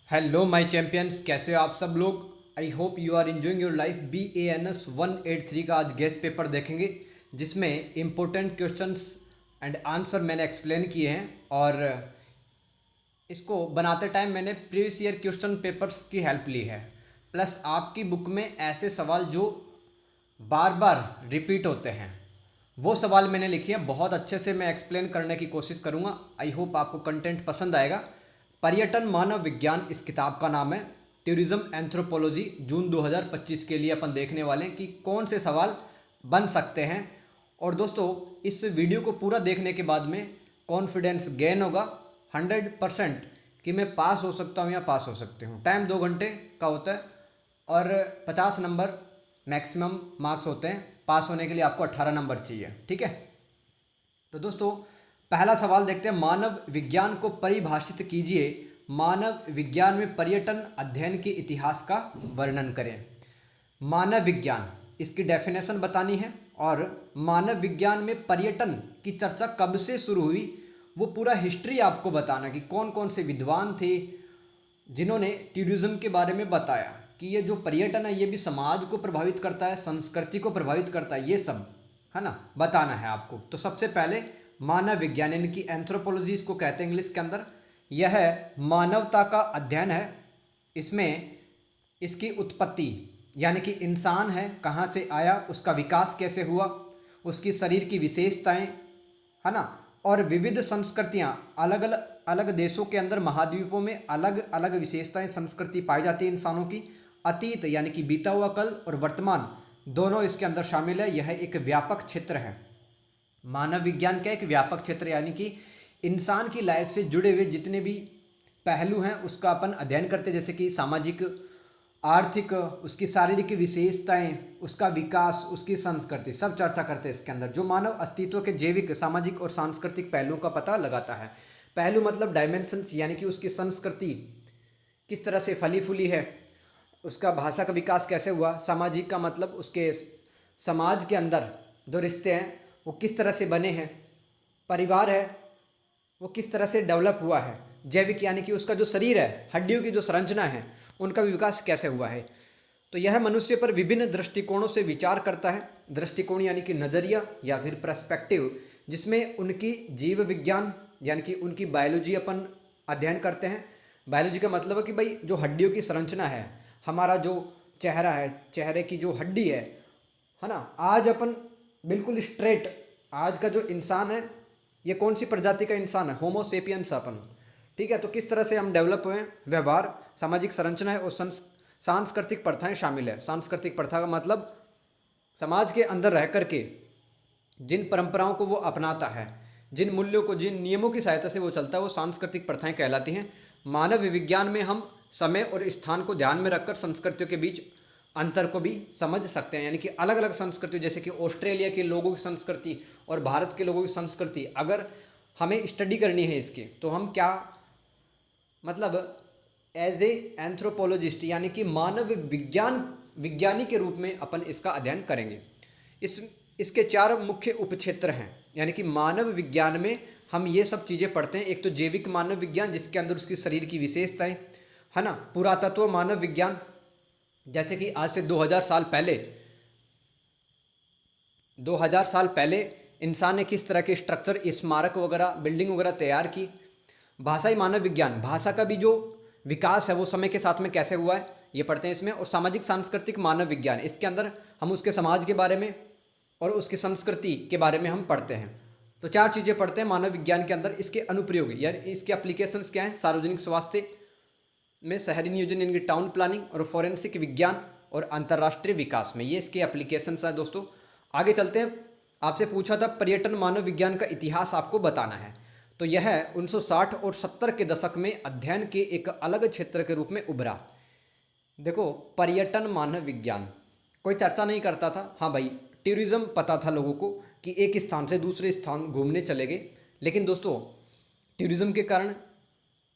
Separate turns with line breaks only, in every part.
Hello my champions, कैसे हो आप सब लोग। I hope you are enjoying your life. BANS 183 का आज गेस्ट पेपर देखेंगे जिसमें इम्पोर्टेंट क्वेश्चंस एंड आंसर मैंने एक्सप्लेन किए हैं। और इसको बनाते टाइम मैंने प्रीवियस ईयर क्वेश्चन पेपर्स की हेल्प ली है। प्लस आपकी बुक में ऐसे सवाल जो बार बार रिपीट होते हैं वो सवाल मैंने लिखे हैं। बहुत अच्छे से मैं एक्सप्लेन करने की कोशिश करूँगा। आई होप आपको कंटेंट पसंद आएगा। पर्यटन मानव विज्ञान इस किताब का नाम है। टूरिज्म एंथ्रोपोलॉजी जून 2025 के लिए अपन देखने वाले हैं कि कौन से सवाल बन सकते हैं। और दोस्तों, इस वीडियो को पूरा देखने के बाद में कॉन्फिडेंस गेन होगा 100% कि मैं पास हो सकता हूँ या पास हो सकते हूँ। टाइम 2 घंटे का होता है और 50 नंबर मैक्सिमम मार्क्स होते हैं। पास होने के लिए आपको 18 नंबर चाहिए, ठीक है। तो दोस्तों, पहला सवाल देखते हैं। मानव विज्ञान को परिभाषित कीजिए। मानव विज्ञान में पर्यटन अध्ययन के इतिहास का वर्णन करें। मानव विज्ञान, इसकी डेफिनेशन बतानी है। और मानव विज्ञान में पर्यटन की चर्चा कब से शुरू हुई वो पूरा हिस्ट्री आपको बताना कि कौन कौन से विद्वान थे जिन्होंने टूरिज्म के बारे में बताया कि ये जो पर्यटन है ये भी समाज को प्रभावित करता है, संस्कृति को प्रभावित करता है, ये सब है ना बताना है आपको। तो सबसे पहले मानव विज्ञान यानी कि एंथ्रोपोलॉजी इसको कहते हैं इंग्लिश के अंदर। यह मानवता का अध्ययन है। इसमें इसकी उत्पत्ति यानी कि इंसान है कहाँ से आया, उसका विकास कैसे हुआ, उसकी शरीर की विशेषताएं, है ना। और विविध संस्कृतियाँ, अलग अलग अलग देशों के अंदर महाद्वीपों में अलग अलग विशेषताएं संस्कृति पाई जाती है इंसानों की। अतीत यानी कि बीता हुआ कल और वर्तमान दोनों इसके अंदर शामिल है। यह एक व्यापक क्षेत्र है। मानव विज्ञान का एक व्यापक क्षेत्र यानी कि इंसान की लाइफ से जुड़े हुए जितने भी पहलू हैं उसका अपन अध्ययन करते हैं, जैसे कि सामाजिक, आर्थिक, उसकी शारीरिक विशेषताएं, उसका विकास, उसकी संस्कृति, सब चर्चा करते हैं इसके अंदर, जो मानव अस्तित्व के जैविक, सामाजिक और सांस्कृतिक पहलुओं का पता लगाता है। पहलू मतलब डायमेंशंस, यानी कि उसकी संस्कृति किस तरह से फली फूली है, उसका भाषा का विकास कैसे हुआ। सामाजिक का मतलब उसके समाज के अंदर जो रिश्ते हैं वो किस तरह से बने हैं। परिवार है वो किस तरह से डेवलप हुआ है। जैविक यानी कि उसका जो शरीर है, हड्डियों की जो संरचना है, उनका भी विकास कैसे हुआ है। तो यह मनुष्य पर विभिन्न दृष्टिकोणों से विचार करता है। दृष्टिकोण यानी कि नज़रिया या फिर पर्सपेक्टिव, जिसमें उनकी जीव विज्ञान यानी कि उनकी बायोलॉजी अपन अध्ययन करते हैं। बायोलॉजी का मतलब है कि भाई जो हड्डियों की संरचना है, हमारा जो चेहरा है, चेहरे की जो हड्डी है ना। आज अपन बिल्कुल स्ट्रेट, आज का जो इंसान है ये कौन सी प्रजाति का इंसान है, होमो सेपियंस अपन, ठीक है। तो किस तरह से हम डेवलप हुए हैं, व्यवहार, सामाजिक संरचना है और सांस्कृतिक प्रथाएं शामिल है। सांस्कृतिक प्रथा का मतलब समाज के अंदर रह करके जिन परंपराओं को वो अपनाता है, जिन मूल्यों को, जिन नियमों की सहायता से वो चलता है, वो सांस्कृतिक प्रथाएं कहलाती हैं। मानव विज्ञान में हम समय और स्थान को ध्यान में रखकर संस्कृतियों के बीच अंतर को भी समझ सकते हैं। यानी कि अलग अलग संस्कृति, जैसे कि ऑस्ट्रेलिया के लोगों की संस्कृति और भारत के लोगों की संस्कृति, अगर हमें स्टडी करनी है इसकी, तो हम क्या मतलब एज ए एंथ्रोपोलॉजिस्ट यानी कि मानव विज्ञानी के रूप में अपन इसका अध्ययन करेंगे। इसके 4 मुख्य उपक्षेत्र हैं। यानी कि मानव विज्ञान में हम ये सब चीज़ें पढ़ते हैं। एक तो जैविक मानव विज्ञान, जिसके अंदर उसकी शरीर की विशेषताएं, है ना। पुरातत्व मानव विज्ञान, जैसे कि आज से 2000 साल पहले इंसान ने किस तरह के स्ट्रक्चर, स्मारक वगैरह, बिल्डिंग वगैरह तैयार की। भाषाई मानव विज्ञान, भाषा का भी जो विकास है वो समय के साथ में कैसे हुआ है ये पढ़ते हैं इसमें। और सामाजिक सांस्कृतिक मानव विज्ञान, इसके अंदर हम उसके समाज के बारे में और उसकी संस्कृति के बारे में हम पढ़ते हैं। तो 4 चीज़ें पढ़ते हैं मानव विज्ञान के अंदर। इसके अनुप्रयोग यानी इसके एप्लीकेशंस क्या हैं, सार्वजनिक स्वास्थ्य में, शहरी नियोजन यानी कि टाउन प्लानिंग, और फोरेंसिक विज्ञान और अंतर्राष्ट्रीय विकास में, ये इसके एप्लीकेशंस हैं। दोस्तों आगे चलते हैं। आपसे पूछा था पर्यटन मानव विज्ञान का इतिहास आपको बताना है। तो यह 1960 और 70 के दशक में अध्ययन के एक अलग क्षेत्र के रूप में उभरा। देखो, पर्यटन मानव विज्ञान कोई चर्चा नहीं करता था। हाँ भाई, टूरिज्म पता था लोगों को कि एक स्थान से दूसरे स्थान घूमने चले गए, लेकिन दोस्तों टूरिज्म के कारण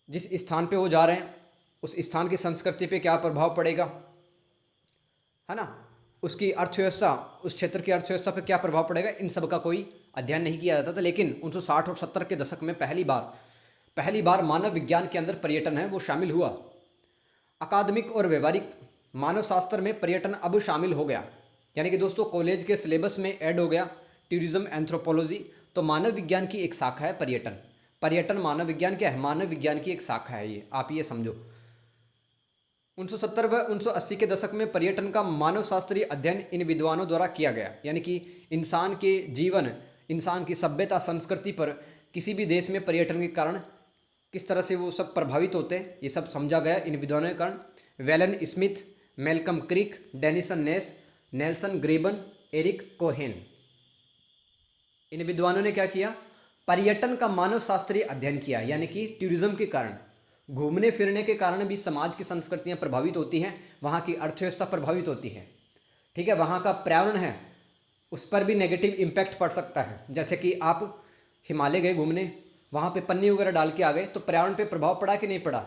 जिस स्थान पे वो जा रहे हैं उस स्थान की संस्कृति पे क्या प्रभाव पड़ेगा, है ना। उसकी अर्थव्यवस्था, उस क्षेत्र की अर्थव्यवस्था पे क्या प्रभाव पड़ेगा, इन सब का कोई अध्ययन नहीं किया जाता था। लेकिन 1960 और 70 के दशक में पहली बार मानव विज्ञान के अंदर पर्यटन है वो शामिल हुआ। अकादमिक और व्यवहारिक मानव शास्त्र में पर्यटन अब शामिल हो गया, यानी कि दोस्तों कॉलेज के सिलेबस में ऐड हो गया टूरिज्म एंथ्रोपोलॉजी। तो मानव विज्ञान की एक शाखा है पर्यटन। पर्यटन मानव विज्ञान क्या है? मानव विज्ञान की एक शाखा है ये, आप ये समझो। 1970 व 1980 के दशक में पर्यटन का मानव शास्त्रीय अध्ययन इन विद्वानों द्वारा किया गया, यानी कि इंसान के जीवन, इंसान की सभ्यता, संस्कृति पर किसी भी देश में पर्यटन के कारण किस तरह से वो सब प्रभावित होते हैं, ये सब समझा गया इन विद्वानों के कारण। वेलन स्मिथ, मेलकम क्रिक, डेनिसन नेस, नेल्सन ग्रेबन, एरिक कोहेन, इन विद्वानों ने क्या किया? पर्यटन का मानव शास्त्रीय अध्ययन किया, यानी कि टूरिज्म के कारण, घूमने फिरने के कारण भी समाज की संस्कृतियाँ प्रभावित होती हैं, वहाँ की अर्थव्यवस्था प्रभावित होती है, ठीक है, वहाँ का पर्यावरण है उस पर भी नेगेटिव इम्पैक्ट पड़ सकता है। जैसे कि आप हिमालय गए घूमने, वहाँ पे पन्नी वगैरह डाल के आ गए, तो पर्यावरण पे प्रभाव पड़ा कि नहीं पड़ा?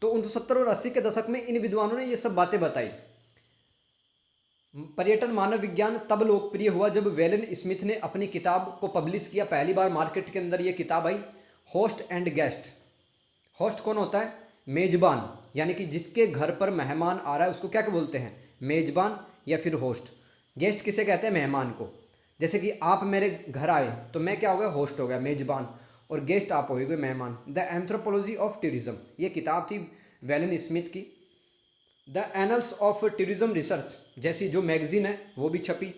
तो 1970 और 80 के दशक में इन विद्वानों ने ये सब बातें बताई। पर्यटन मानव विज्ञान तब लोकप्रिय हुआ जब वेलन स्मिथ ने अपनी किताब को पब्लिश किया। पहली बार मार्केट के अंदर ये किताब आई, होस्ट एंड गेस्ट। होस्ट कौन होता है? मेजबान, यानी कि जिसके घर पर मेहमान आ रहा है उसको क्या बोलते हैं? मेजबान या फिर होस्ट। गेस्ट किसे कहते हैं? मेहमान को। जैसे कि आप मेरे घर आए तो मैं क्या हो गया? होस्ट हो गया, मेजबान, और गेस्ट आप होगे मेहमान। द एंथ्रोपोलॉजी ऑफ टूरिज्म, ये किताब थी वेलन स्मिथ की। The annuls of tourism research जैसी जो मैगजीन है वो भी छपी,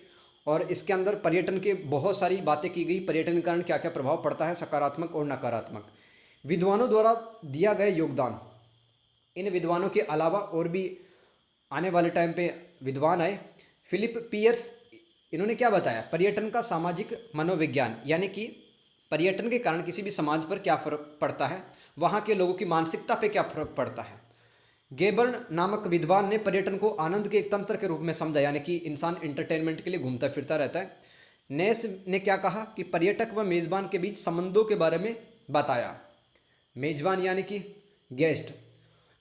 और इसके अंदर पर्यटन के बहुत सारी बातें की गई, पर्यटन के कारण क्या क्या प्रभाव पड़ता है, सकारात्मक और नकारात्मक। विद्वानों द्वारा दिया गया योगदान, इन विद्वानों के अलावा और भी आने वाले टाइम पे विद्वान आए। फिलिप पियर्स, इन्होंने क्या बताया? पर्यटन का सामाजिक मनोविज्ञान, यानी कि पर्यटन के कारण किसी भी समाज पर क्या फर्क पड़ता है, वहाँ के लोगों की मानसिकता पे क्या फर्क पड़ता है। गेबर्न नामक विद्वान ने पर्यटन को आनंद के एक तंत्र के रूप में समझा, यानी कि इंसान एंटरटेनमेंट के लिए घूमता फिरता रहता है। नेस ने क्या कहा कि पर्यटक व मेज़बान के बीच संबंधों के बारे में बताया। मेजबान यानी कि गेस्ट।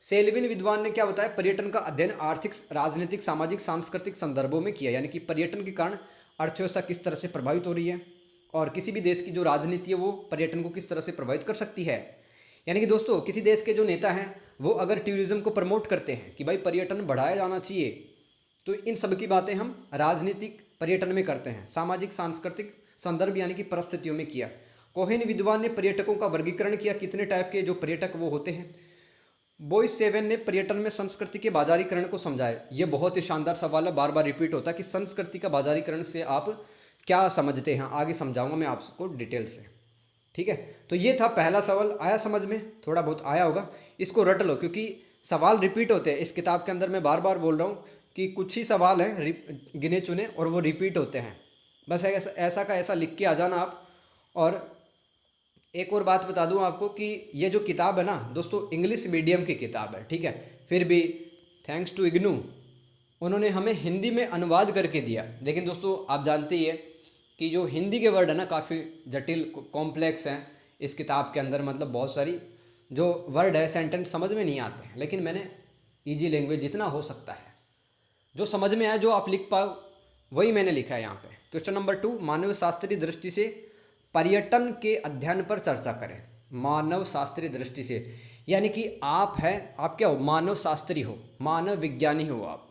सेल्विन विद्वान ने क्या बताया? पर्यटन का अध्ययन आर्थिक, राजनीतिक, सामाजिक, सांस्कृतिक संदर्भों में किया, यानी कि पर्यटन के कारण अर्थव्यवस्था किस तरह से प्रभावित हो रही है और किसी भी देश की जो राजनीति है वो पर्यटन को किस तरह से प्रभावित कर सकती है। यानी कि दोस्तों किसी देश के जो नेता हैं वो अगर टूरिज्म को प्रमोट करते हैं कि भाई पर्यटन बढ़ाया जाना चाहिए, तो इन सब की बातें हम राजनीतिक पर्यटन में करते हैं, सामाजिक सांस्कृतिक संदर्भ यानी कि परिस्थितियों में किया। कोहेन विद्वान ने पर्यटकों का वर्गीकरण किया, कितने टाइप के जो पर्यटक वो होते हैं। बॉयस सेवन ने पर्यटन में संस्कृति के बाजारीकरण को समझाया। ये बहुत ही शानदार सवाल है, बार बार रिपीट होता है कि संस्कृति का बाजारीकरण से आप क्या समझते हैं, आगे समझाऊंगा मैं आपको डिटेल से, ठीक है। तो ये था पहला सवाल, आया समझ में? थोड़ा बहुत आया होगा, इसको रट लो क्योंकि सवाल रिपीट होते हैं इस किताब के अंदर। मैं बार बार बोल रहा हूँ कि कुछ ही सवाल हैं गिने चुने और वो रिपीट होते हैं, बस ऐसा का ऐसा लिख के आ जाना आप। और एक और बात बता दूं आपको कि ये जो किताब है ना दोस्तों, इंग्लिश मीडियम की किताब है, ठीक है। फिर भी थैंक्स टू इग्नू, उन्होंने हमें हिंदी में अनुवाद करके दिया। लेकिन दोस्तों आप जानते ही है कि जो हिंदी के वर्ड है ना काफ़ी जटिल, कॉम्प्लेक्स हैं इस किताब के अंदर, मतलब बहुत सारी जो वर्ड है, सेंटेंस समझ में नहीं आते हैं। लेकिन मैंने ईजी लैंग्वेज जितना हो सकता है, जो समझ में आए, जो आप लिख पाओ, वही मैंने लिखा है यहाँ पे। क्वेश्चन नंबर 2, मानव शास्त्रीय दृष्टि से पर्यटन के अध्ययन पर चर्चा करें। मानव शास्त्रीय दृष्टि से यानी कि आप क्या हो? मानव शास्त्री हो, मानव विज्ञानी हो आप,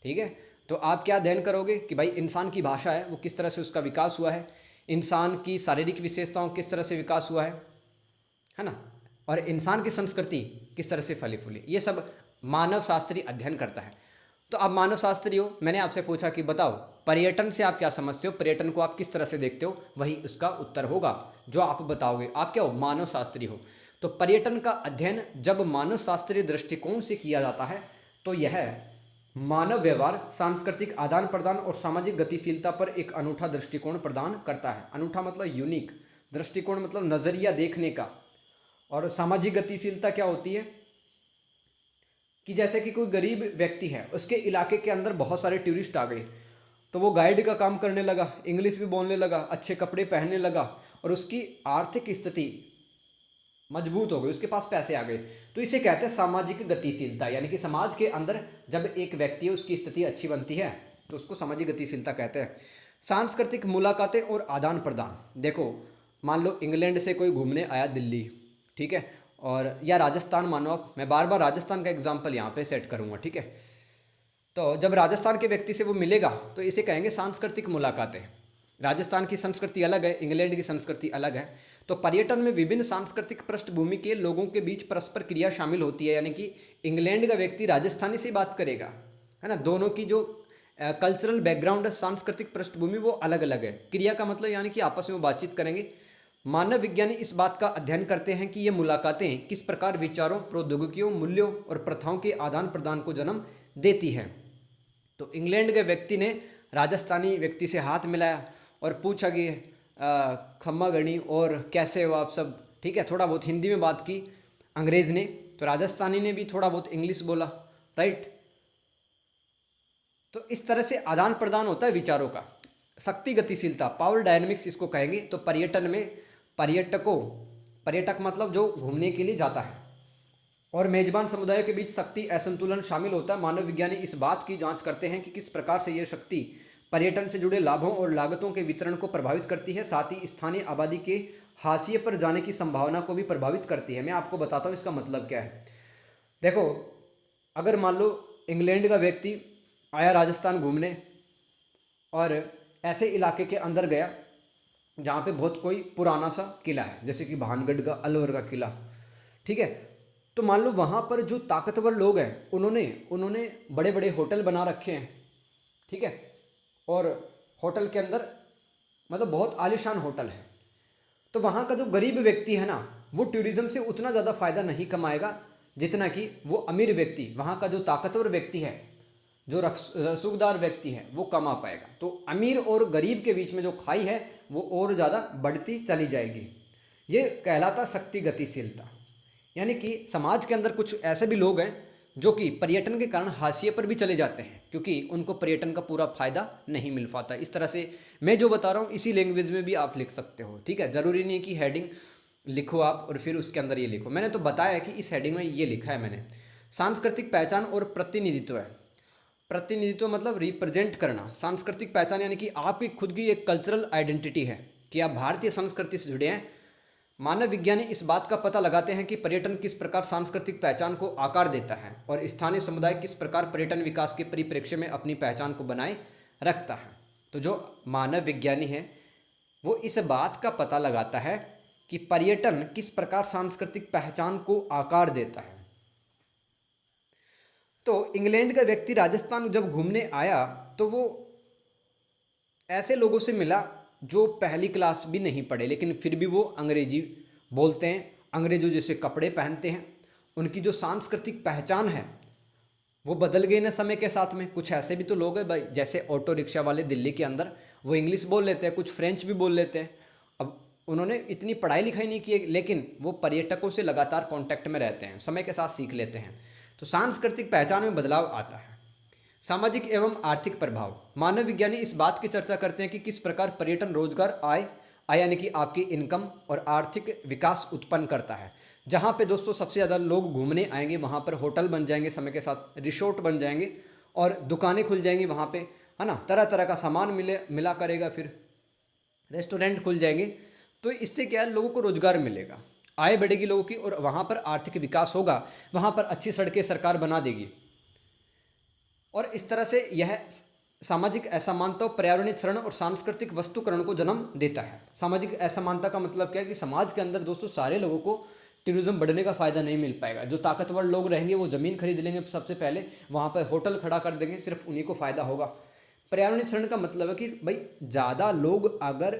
ठीक है। तो आप क्या अध्ययन करोगे कि भाई इंसान की भाषा है वो किस तरह से उसका विकास हुआ है, इंसान की शारीरिक विशेषताओं किस तरह से विकास हुआ है ना, और इंसान की संस्कृति किस तरह से फली फूली, ये सब मानव शास्त्री अध्ययन करता है। तो आप मानव शास्त्री हो, मैंने आपसे पूछा कि बताओ पर्यटन से आप क्या समझते हो, पर्यटन को आप किस तरह से देखते हो, वही उसका उत्तर होगा जो आप बताओगे। आप क्या हो? मानव शास्त्री हो। तो पर्यटन का अध्ययन जब मानव शास्त्रीय दृष्टिकोण से किया जाता है तो यह मानव व्यवहार, सांस्कृतिक आदान प्रदान और सामाजिक गतिशीलता पर एक अनूठा दृष्टिकोण प्रदान करता है। अनूठा मतलब यूनिक, दृष्टिकोण मतलब नज़रिया देखने का। और सामाजिक गतिशीलता क्या होती है कि जैसे कि कोई गरीब व्यक्ति है, उसके इलाके के अंदर बहुत सारे टूरिस्ट आ गए, तो वो गाइड का काम करने लगा, इंग्लिश भी बोलने लगा, अच्छे कपड़े पहनने लगा और उसकी आर्थिक स्थिति मजबूत हो गई, उसके पास पैसे आ गए। तो इसे कहते हैं सामाजिक गतिशीलता, यानी कि समाज के अंदर जब एक व्यक्ति उसकी स्थिति अच्छी बनती है तो उसको सामाजिक गतिशीलता कहते हैं। सांस्कृतिक मुलाकातें और आदान प्रदान, देखो मान लो इंग्लैंड से कोई घूमने आया दिल्ली, ठीक है, और या राजस्थान मानो आप, मैं बार बार राजस्थान का एग्जाम्पल यहाँ पे सेट करूँगा, ठीक है। तो जब राजस्थान के व्यक्ति से वो मिलेगा तो इसे कहेंगे सांस्कृतिक मुलाकातें। राजस्थान की संस्कृति अलग है, इंग्लैंड की संस्कृति अलग है। तो पर्यटन में विभिन्न सांस्कृतिक पृष्ठभूमि के लोगों के बीच परस्पर क्रिया शामिल होती है, यानी कि इंग्लैंड का व्यक्ति राजस्थानी से बात करेगा, है ना। दोनों की जो कल्चरल बैकग्राउंड है, सांस्कृतिक पृष्ठभूमि, वो अलग अलग है। क्रिया का मतलब यानी कि आपस में बातचीत करेंगे। मानव विज्ञानी इस बात का अध्ययन करते हैं कि ये मुलाकातें किस प्रकार विचारों, प्रौद्योगिकियों, मूल्यों और प्रथाओं के आदान प्रदान को जन्म देती है। तो इंग्लैंड के व्यक्ति ने राजस्थानी व्यक्ति से हाथ मिलाया और पूछा कि खम्मा गणी और कैसे हो आप सब, ठीक है। थोड़ा बहुत हिंदी में बात की अंग्रेज़ ने, तो राजस्थानी ने भी थोड़ा बहुत इंग्लिश बोला, राइट। तो इस तरह से आदान प्रदान होता है विचारों का। शक्ति गतिशीलता, पावर डायनेमिक्स इसको कहेंगे। तो पर्यटन में पर्यटक मतलब जो घूमने के लिए जाता है, और मेजबान समुदायों के बीच शक्ति असंतुलन शामिल होता है। मानव विज्ञानी इस बात की जांच करते हैं कि किस प्रकार से यह शक्ति पर्यटन से जुड़े लाभों और लागतों के वितरण को प्रभावित करती है, साथ ही स्थानीय आबादी के हाशिए पर जाने की संभावना को भी प्रभावित करती है। मैं आपको बताता हूँ इसका मतलब क्या है। देखो, अगर मान लो इंग्लैंड का व्यक्ति आया राजस्थान घूमने और ऐसे इलाके के अंदर गया जहाँ पे बहुत कोई पुराना सा किला है, जैसे कि भानगढ़ का, अलवर का किला, ठीक है। तो मान लो वहाँ पर जो ताकतवर लोग हैं उन्होंने बड़े बड़े होटल बना रखे हैं, ठीक है। और होटल के अंदर मतलब बहुत आलीशान होटल है। तो वहाँ का जो गरीब व्यक्ति है ना, वो टूरिज़्म से उतना ज़्यादा फ़ायदा नहीं कमाएगा जितना कि वो अमीर व्यक्ति, वहाँ का जो ताकतवर व्यक्ति है, जो रसूखदार व्यक्ति है, वो कमा पाएगा। तो अमीर और गरीब के बीच में जो खाई है वो और ज़्यादा बढ़ती चली जाएगी। ये कहलाता शक्ति गतिशीलता। यानी कि समाज के अंदर कुछ ऐसे भी लोग हैं जो कि पर्यटन के कारण हाशिए पर भी चले जाते हैं, क्योंकि उनको पर्यटन का पूरा फ़ायदा नहीं मिल पाता। इस तरह से मैं जो बता रहा हूँ इसी लैंग्वेज में भी आप लिख सकते हो, ठीक है। ज़रूरी नहीं कि हेडिंग लिखो आप और फिर उसके अंदर ये लिखो। मैंने तो बताया कि इस हेडिंग में ये लिखा है मैंने। सांस्कृतिक पहचान और प्रतिनिधित्व है। प्रतिनिधित्व मतलब रिप्रेजेंट करना। सांस्कृतिक पहचान यानी कि आपकी खुद की एक कल्चरल आइडेंटिटी है कि आप भारतीय संस्कृति से जुड़े हैं। मानव विज्ञानी इस बात का पता लगाते हैं कि पर्यटन किस प्रकार सांस्कृतिक पहचान को आकार देता है और स्थानीय समुदाय किस प्रकार पर्यटन विकास के परिप्रेक्ष्य में अपनी पहचान को बनाए रखता है। तो जो मानव विज्ञानी है वो इस बात का पता लगाता है कि पर्यटन किस प्रकार सांस्कृतिक पहचान को आकार देता है। तो इंग्लैंड का व्यक्ति राजस्थान जब घूमने आया तो वो ऐसे लोगों से मिला जो पहली क्लास भी नहीं पढ़े, लेकिन फिर भी वो अंग्रेजी बोलते हैं, अंग्रेजों जैसे कपड़े पहनते हैं। उनकी जो सांस्कृतिक पहचान है वो बदल गई ना समय के साथ में। कुछ ऐसे भी तो लोग हैं भाई, जैसे ऑटो रिक्शा वाले दिल्ली के अंदर, वो इंग्लिश बोल लेते हैं, कुछ फ्रेंच भी बोल लेते हैं। अब उन्होंने इतनी पढ़ाई लिखाई नहीं की, लेकिन वो पर्यटकों से लगातार कांटेक्ट में रहते हैं, समय के साथ सीख लेते हैं। तो सांस्कृतिक पहचान में बदलाव आता है। सामाजिक एवं आर्थिक प्रभाव। मानव विज्ञानी इस बात की चर्चा करते हैं कि किस प्रकार पर्यटन रोजगार आय यानी कि आपकी इनकम और आर्थिक विकास उत्पन्न करता है। जहाँ पे दोस्तों सबसे ज़्यादा लोग घूमने आएंगे वहाँ पर होटल बन जाएंगे, समय के साथ रिसोर्ट बन जाएंगे और दुकानें खुल जाएंगी वहाँ पे, है ना। तरह तरह का सामान मिला करेगा, फिर रेस्टोरेंट खुल जाएंगे। तो इससे क्या है, लोगों को रोजगार मिलेगा, आय बढ़ेगी लोगों की और वहाँ पर आर्थिक विकास होगा। वहाँ पर अच्छी सड़कें सरकार बना देगी और इस तरह से यह सामाजिक असमानता, पर्यावरणीय क्षरण और सांस्कृतिक वस्तुकरण को जन्म देता है। सामाजिक असमानता का मतलब क्या है कि समाज के अंदर दोस्तों सारे लोगों को टूरिज्म बढ़ने का फ़ायदा नहीं मिल पाएगा। जो ताकतवर लोग रहेंगे वो ज़मीन खरीद लेंगे सबसे पहले, वहाँ पर होटल खड़ा कर देंगे, सिर्फ उन्हीं को फ़ायदा होगा। पर्यावरणीय क्षरण का मतलब है कि भाई ज़्यादा लोग अगर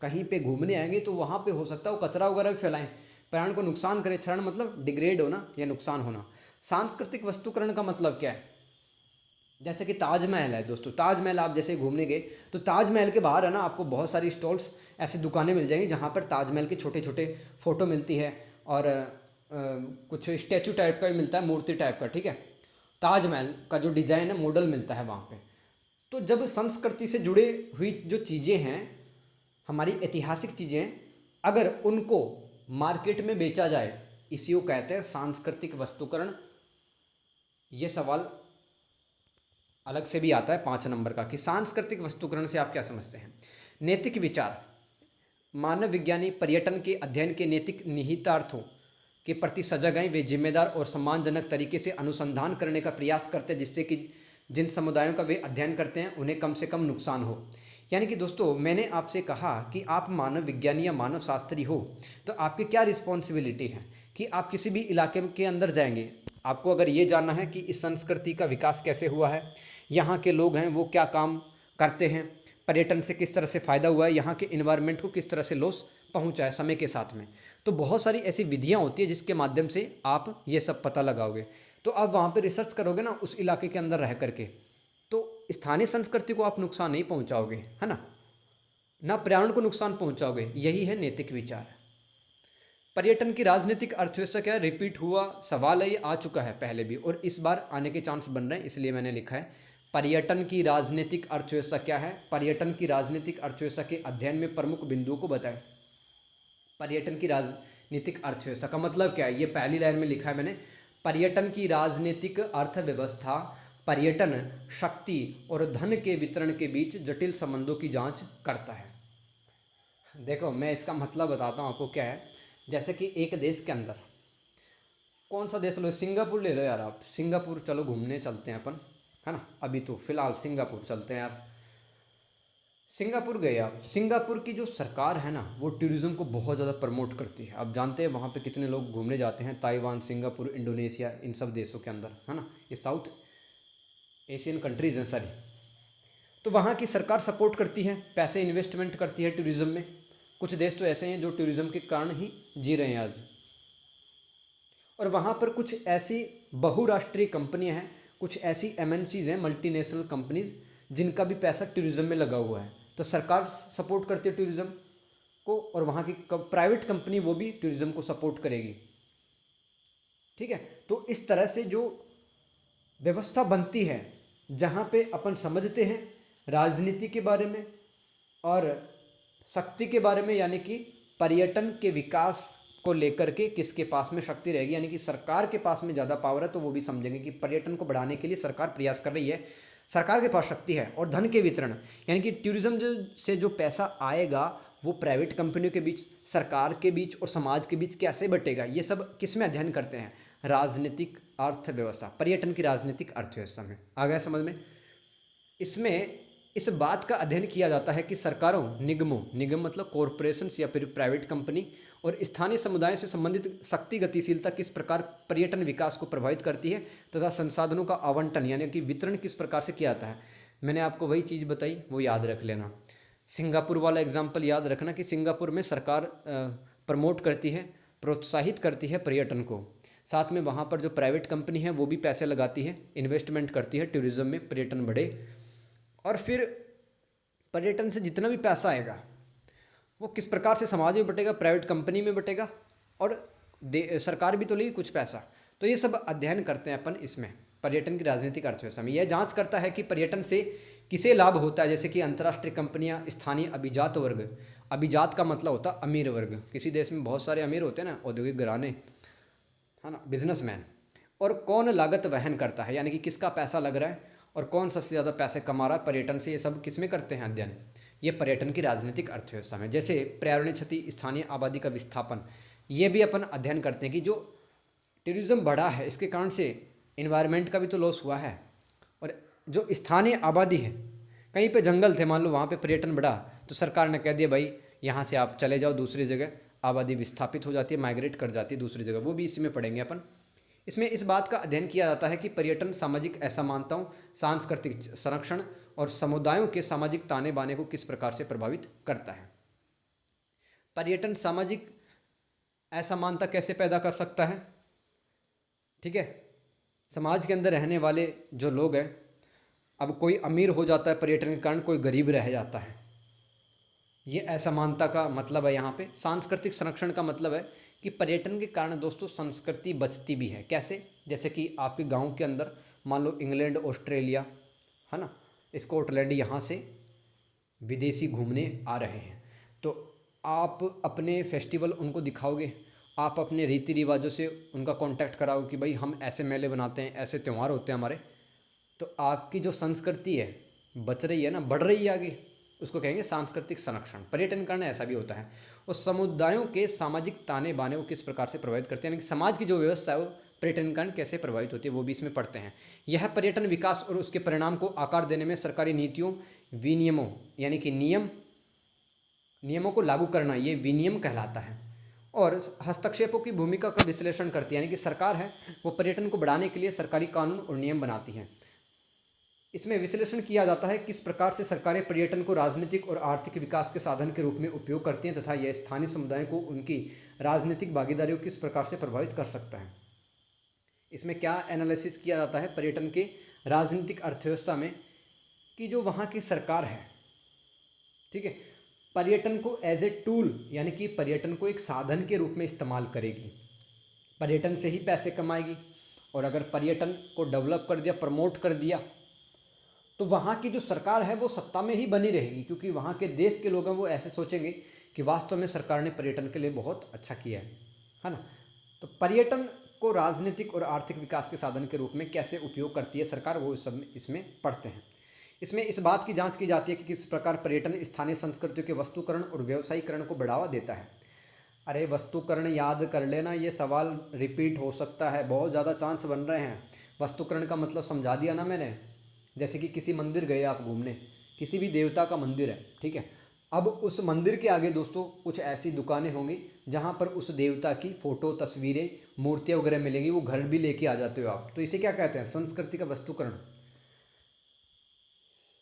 कहीं पे घूमने आएंगे तो वहाँ पे हो सकता है वो कचरा वगैरह भी फैलाएं, पर्यावरण को नुकसान करें। क्षरण मतलब डिग्रेड होना या नुकसान होना। सांस्कृतिक वस्तुकरण का मतलब क्या है, जैसे कि ताजमहल है दोस्तों, ताजमहल आप जैसे घूमने गए तो ताजमहल के बाहर है ना आपको बहुत सारी स्टॉल्स, ऐसी दुकानें मिल जाएंगी जहाँ पर ताजमहल के छोटे छोटे फ़ोटो मिलती है और कुछ स्टैचू टाइप का भी मिलता है, मूर्ति टाइप का, ठीक है। ताजमहल का जो डिज़ाइन है मॉडल मिलता है वहाँ पे। तो जब संस्कृति से जुड़े हुई जो चीज़ें हैं, हमारी ऐतिहासिक चीज़ें, अगर उनको मार्केट में बेचा जाए, इसी को कहते हैं सांस्कृतिक वस्तुकरण। ये सवाल अलग से भी आता है 5 नंबर का कि सांस्कृतिक वस्तुकरण से आप क्या समझते हैं। नैतिक विचार। मानव विज्ञानी पर्यटन के अध्ययन के नैतिक निहितार्थों के प्रति सजग हैं, वे जिम्मेदार और सम्मानजनक तरीके से अनुसंधान करने का प्रयास करते हैं जिससे कि जिन समुदायों का वे अध्ययन करते हैं उन्हें कम से कम नुकसान हो। यानी कि दोस्तों मैंने आपसे कहा कि आप मानव विज्ञानी या मानव शास्त्री हो तो आपकी क्या रिस्पॉन्सिबिलिटी है कि आप किसी भी इलाके के अंदर जाएंगे, आपको अगर ये जानना है कि इस संस्कृति का विकास कैसे हुआ है, यहाँ के लोग हैं वो क्या काम करते हैं, पर्यटन से किस तरह से फ़ायदा हुआ है, यहाँ के इन्वायरमेंट को किस तरह से लॉस पहुँचा है समय के साथ में। तो बहुत सारी ऐसी विधियाँ होती है जिसके माध्यम से आप ये सब पता लगाओगे। तो आप वहाँ पे रिसर्च करोगे ना उस इलाके के अंदर रह करके, तो स्थानीय संस्कृति को आप नुकसान नहीं पहुँचाओगे, है ना पर्यावरण को नुकसान पहुँचाओगे। यही है नैतिक विचार। पर्यटन की राजनीतिक अर्थव्यवस्था क्या है, रिपीट हुआ सवाल है, ये आ चुका है पहले भी और इस बार आने के चांस बन रहे हैं, इसलिए मैंने लिखा है पर्यटन की राजनीतिक अर्थव्यवस्था क्या है। पर्यटन की राजनीतिक अर्थव्यवस्था के अध्ययन में प्रमुख बिंदुओं को बताएं। पर्यटन की राजनीतिक अर्थव्यवस्था का मतलब क्या है, ये पहली लाइन में लिखा है मैंने। पर्यटन की राजनीतिक अर्थव्यवस्था पर्यटन, शक्ति और धन के वितरण के बीच जटिल संबंधों की जांच करता है। देखो मैं इसका मतलब बताता हूँ आपको क्या है। जैसे कि एक देश के अंदर, कौन सा देश लो, सिंगापुर ले लो यार आप, सिंगापुर चलो घूमने चलते हैं अपन, है ना। अभी तो फिलहाल सिंगापुर चलते हैं यार। सिंगापुर गए आप, सिंगापुर की जो सरकार है ना वो टूरिज़्म को बहुत ज़्यादा प्रमोट करती है। आप जानते हैं वहाँ पे कितने लोग घूमने जाते हैं, ताइवान, सिंगापुर, इंडोनेशिया, इन सब देशों के अंदर, है ना। ये साउथ एशियन कंट्रीज़ हैं सारी। तो वहाँ की सरकार सपोर्ट करती है, पैसे इन्वेस्टमेंट करती है टूरिज़्म में। कुछ देश तो ऐसे हैं जो टूरिज़्म के कारण ही जी रहे हैं आज। और वहाँ पर कुछ ऐसी बहुराष्ट्रीय कंपनियाँ हैं, कुछ ऐसी एमएनसीज हैं, मल्टीनेशनल कंपनीज, जिनका भी पैसा टूरिज़्म में लगा हुआ है। तो सरकार सपोर्ट करती है टूरिज़्म को और वहाँ की प्राइवेट कंपनी वो भी टूरिज़्म को सपोर्ट करेगी। ठीक है, तो इस तरह से जो व्यवस्था बनती है जहाँ पे अपन समझते हैं राजनीति के बारे में और शक्ति के बारे में, यानी कि पर्यटन के विकास को लेकर के किसके पास में शक्ति रहेगी, यानी कि सरकार के पास में ज़्यादा पावर है, तो वो भी समझेंगे कि पर्यटन को बढ़ाने के लिए सरकार प्रयास कर रही है, सरकार के पास शक्ति है। और धन के वितरण, यानी कि टूरिज़्म से जो पैसा आएगा वो प्राइवेट कंपनियों के बीच, सरकार के बीच और समाज के बीच कैसे बटेगा, ये सब किस में अध्ययन करते हैं, राजनीतिक अर्थव्यवस्था, पर्यटन की राजनीतिक अर्थव्यवस्था में। आ गया समझ में। इसमें इस बात का अध्ययन किया जाता है कि सरकारों, निगमों, निगम मतलब कॉरपोरेशंस या फिर प्राइवेट कंपनी, और स्थानीय समुदायों से संबंधित शक्ति गतिशीलता किस प्रकार पर्यटन विकास को प्रभावित करती है तथा संसाधनों का आवंटन यानी कि वितरण किस प्रकार से किया जाता है। मैंने आपको वही चीज़ बताई, वो याद रख लेना। सिंगापुर वाला एग्जाम्पल याद रखना कि सिंगापुर में सरकार प्रमोट करती है, प्रोत्साहित करती है पर्यटन को, साथ में वहाँ पर जो प्राइवेट कंपनी है वो भी पैसे लगाती है, इन्वेस्टमेंट करती है टूरिज़्म में, पर्यटन बढ़े। और फिर पर्यटन से जितना भी पैसा आएगा वो किस प्रकार से समाज में बटेगा, प्राइवेट कंपनी में बटेगा और सरकार भी तो लेगी कुछ पैसा। तो ये सब अध्ययन करते हैं अपन इसमें, पर्यटन की राजनीतिक अर्थव्यवस्था में। यह जांच करता है कि पर्यटन से किसे लाभ होता है, जैसे कि अंतर्राष्ट्रीय कंपनियां, स्थानीय अभिजात वर्ग, अभिजात का मतलब होता है अमीर वर्ग, किसी देश में बहुत सारे अमीर होते हैं ना, औद्योगिक घराने, है ना, बिजनेसमैन। और कौन लागत वहन करता है, यानी कि किसका पैसा लग रहा है और कौन सबसे ज़्यादा पैसे कमा रहा है पर्यटन से, ये सब किस में करते हैं अध्ययन, ये पर्यटन की राजनीतिक अर्थव्यवस्था में। जैसे पर्यावरणीय क्षति, स्थानीय आबादी का विस्थापन, ये भी अपन अध्ययन करते हैं कि जो टूरिज़्म बढ़ा है इसके कारण से इन्वायरमेंट का भी तो लॉस हुआ है। और जो स्थानीय आबादी है, कहीं पे जंगल थे मान लो, वहाँ पे पर्यटन बढ़ा तो सरकार ने कह दिया भाई यहाँ से आप चले जाओ दूसरी जगह, आबादी विस्थापित हो जाती है, माइग्रेट कर जाती है दूसरी जगह, वो भी इसी में पढ़ेंगे अपन। इसमें इस बात का अध्ययन किया जाता है कि पर्यटन सामाजिक असमानताओं, सांस्कृतिक संरक्षण और समुदायों के सामाजिक ताने बाने को किस प्रकार से प्रभावित करता है। पर्यटन सामाजिक असमानता कैसे पैदा कर सकता है, ठीक है। समाज के अंदर रहने वाले जो लोग हैं, अब कोई अमीर हो जाता है पर्यटन के कारण, कोई गरीब रह जाता है, ये असमानता का मतलब है यहाँ पे। सांस्कृतिक संरक्षण का मतलब है कि पर्यटन के कारण दोस्तों संस्कृति बचती भी है। कैसे, जैसे कि आपके गांव के अंदर मान लो इंग्लैंड, ऑस्ट्रेलिया, है ना, स्कॉटलैंड, यहाँ से विदेशी घूमने आ रहे हैं, तो आप अपने फेस्टिवल उनको दिखाओगे, आप अपने रीति रिवाजों से उनका कांटेक्ट कराओगे कि भाई हम ऐसे मेले बनाते हैं, ऐसे त्यौहार होते हैं हमारे, तो आपकी जो संस्कृति है बच रही है ना, बढ़ रही है आगे। उसको कहेंगे सांस्कृतिक संरक्षण। पर्यटन करना ऐसा भी होता है। और समुदायों के सामाजिक ताने बाने को किस प्रकार से प्रभावित करते हैं, यानी कि समाज की जो व्यवस्था है वो पर्यटन कारण कैसे प्रभावित होती है, वो भी इसमें पढ़ते हैं। यह पर्यटन विकास और उसके परिणाम को आकार देने में सरकारी नीतियों, विनियमों, यानी कि नियमों को लागू करना, ये विनियम कहलाता है। और हस्तक्षेपों की भूमिका का विश्लेषण करती है, यानी कि सरकार है वो पर्यटन को बढ़ाने के लिए सरकारी कानून और नियम बनाती है। इसमें विश्लेषण किया जाता है किस प्रकार से सरकारें पर्यटन को राजनीतिक और आर्थिक विकास के साधन के रूप में उपयोग करती हैं तथा यह स्थानीय समुदायों को उनकी राजनीतिक भागीदारी को किस प्रकार से प्रभावित कर सकता है। इसमें क्या एनालिसिस किया जाता है पर्यटन के राजनीतिक अर्थव्यवस्था में, कि जो वहाँ की सरकार है, ठीक है, पर्यटन को एज ए टूल, यानी कि पर्यटन को एक साधन के रूप में इस्तेमाल करेगी, पर्यटन से ही पैसे कमाएगी। और अगर पर्यटन को डेवलप कर दिया, प्रमोट कर दिया, तो वहाँ की जो सरकार है वो सत्ता में ही बनी रहेगी, क्योंकि वहाँ के देश के लोग हैं वो ऐसे सोचेंगे कि वास्तव में सरकार ने पर्यटन के लिए बहुत अच्छा किया है ना। तो पर्यटन को राजनीतिक और आर्थिक विकास के साधन के रूप में कैसे उपयोग करती है सरकार, वो सब इसमें पढ़ते हैं। इसमें इस बात की जांच की जाती है कि किस प्रकार पर्यटन स्थानीय संस्कृतियों के वस्तुकरण और व्यवसायीकरण को बढ़ावा देता है। अरे वस्तुकरण याद कर लेना, ये सवाल रिपीट हो सकता है, बहुत ज़्यादा चांस बन रहे हैं। वस्तुकरण का मतलब समझा दिया ना मैंने। जैसे कि किसी मंदिर गए आप घूमने, किसी भी देवता का मंदिर है, ठीक है, अब उस मंदिर के आगे दोस्तों कुछ ऐसी दुकानें होंगी जहाँ पर उस देवता की फ़ोटो, तस्वीरें, मूर्तियाँ वगैरह मिलेंगी, वो घर भी लेके आ जाते हो आप, तो इसे क्या कहते हैं, संस्कृति का वस्तुकरण।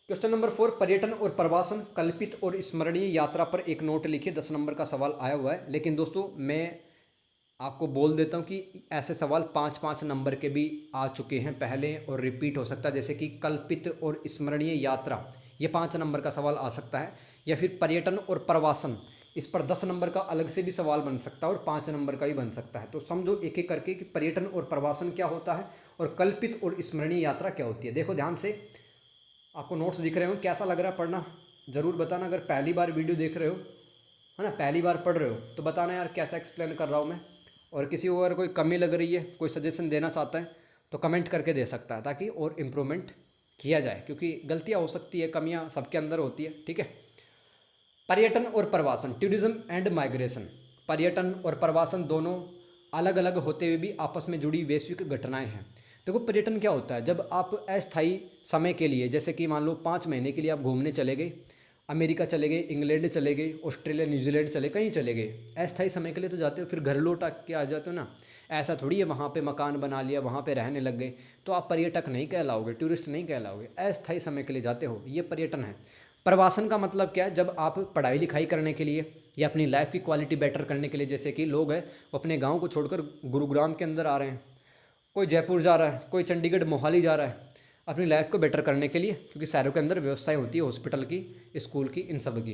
क्वेश्चन नंबर 4, पर्यटन और प्रवासन, कल्पित और स्मरणीय यात्रा पर एक नोट लिखिए। 10 नंबर का सवाल आया हुआ है, लेकिन दोस्तों मैं आपको बोल देता हूँ कि ऐसे सवाल 5-5 नंबर के भी आ चुके हैं पहले और रिपीट हो सकता है। जैसे कि कल्पित और स्मरणीय यात्रा, ये 5 नंबर का सवाल आ सकता है। या फिर पर्यटन और प्रवासन, इस पर 10 नंबर का अलग से भी सवाल बन सकता है और 5 नंबर का भी बन सकता है। तो समझो एक एक करके कि पर्यटन और प्रवासन क्या होता है और कल्पित और स्मरणीय यात्रा क्या होती है। देखो ध्यान से, आपको नोट्स दिख रहे हो, कैसा लग रहा है पढ़ना, ज़रूर बताना। अगर पहली बार वीडियो देख रहे हो, है ना, पहली बार पढ़ रहे हो, तो बताना यार कैसा एक्सप्लेन कर रहा हूँ मैं। और किसी को अगर कोई कमी लग रही है, कोई सजेशन देना चाहता है, तो कमेंट करके दे सकता है, ताकि और इम्प्रूवमेंट किया जाए, क्योंकि गलतियाँ हो सकती है, कमियाँ सबके अंदर होती है, ठीक है। पर्यटन और प्रवासन, टूरिज्म एंड माइग्रेशन, पर्यटन और प्रवासन दोनों अलग अलग होते हुए भी आपस में जुड़ी वैश्विक घटनाएं हैं। देखो पर्यटन क्या होता है, जब आप अस्थायी समय के लिए, जैसे कि मान लो 5 महीने के लिए आप घूमने चले गए, अमेरिका चले गए, इंग्लैंड चले गए, ऑस्ट्रेलिया, न्यूजीलैंड चले, कहीं चले गए, अस्थायी समय के लिए तो जाते हो, फिर घर लौट के आ जाते हो ना। ऐसा थोड़ी है वहाँ पे मकान बना लिया, वहाँ पे रहने लग गए, तो आप पर्यटक नहीं कहलाओगे, टूरिस्ट नहीं कहलाओगे, अस्थायी समय के लिए जाते हो, ये पर्यटन है। प्रवासन का मतलब क्या है, जब आप पढ़ाई लिखाई करने के लिए या अपनी लाइफ की क्वालिटी बेटर करने के लिए, जैसे कि लोग हैं वो अपने गाँव को छोड़कर गुरुग्राम के अंदर आ रहे हैं, कोई जयपुर जा रहा है, कोई चंडीगढ़ मोहाली जा रहा है अपनी लाइफ को बेटर करने के लिए, क्योंकि शहरों के अंदर व्यवस्थाएं होती है हॉस्पिटल की, स्कूल की, इन सब की।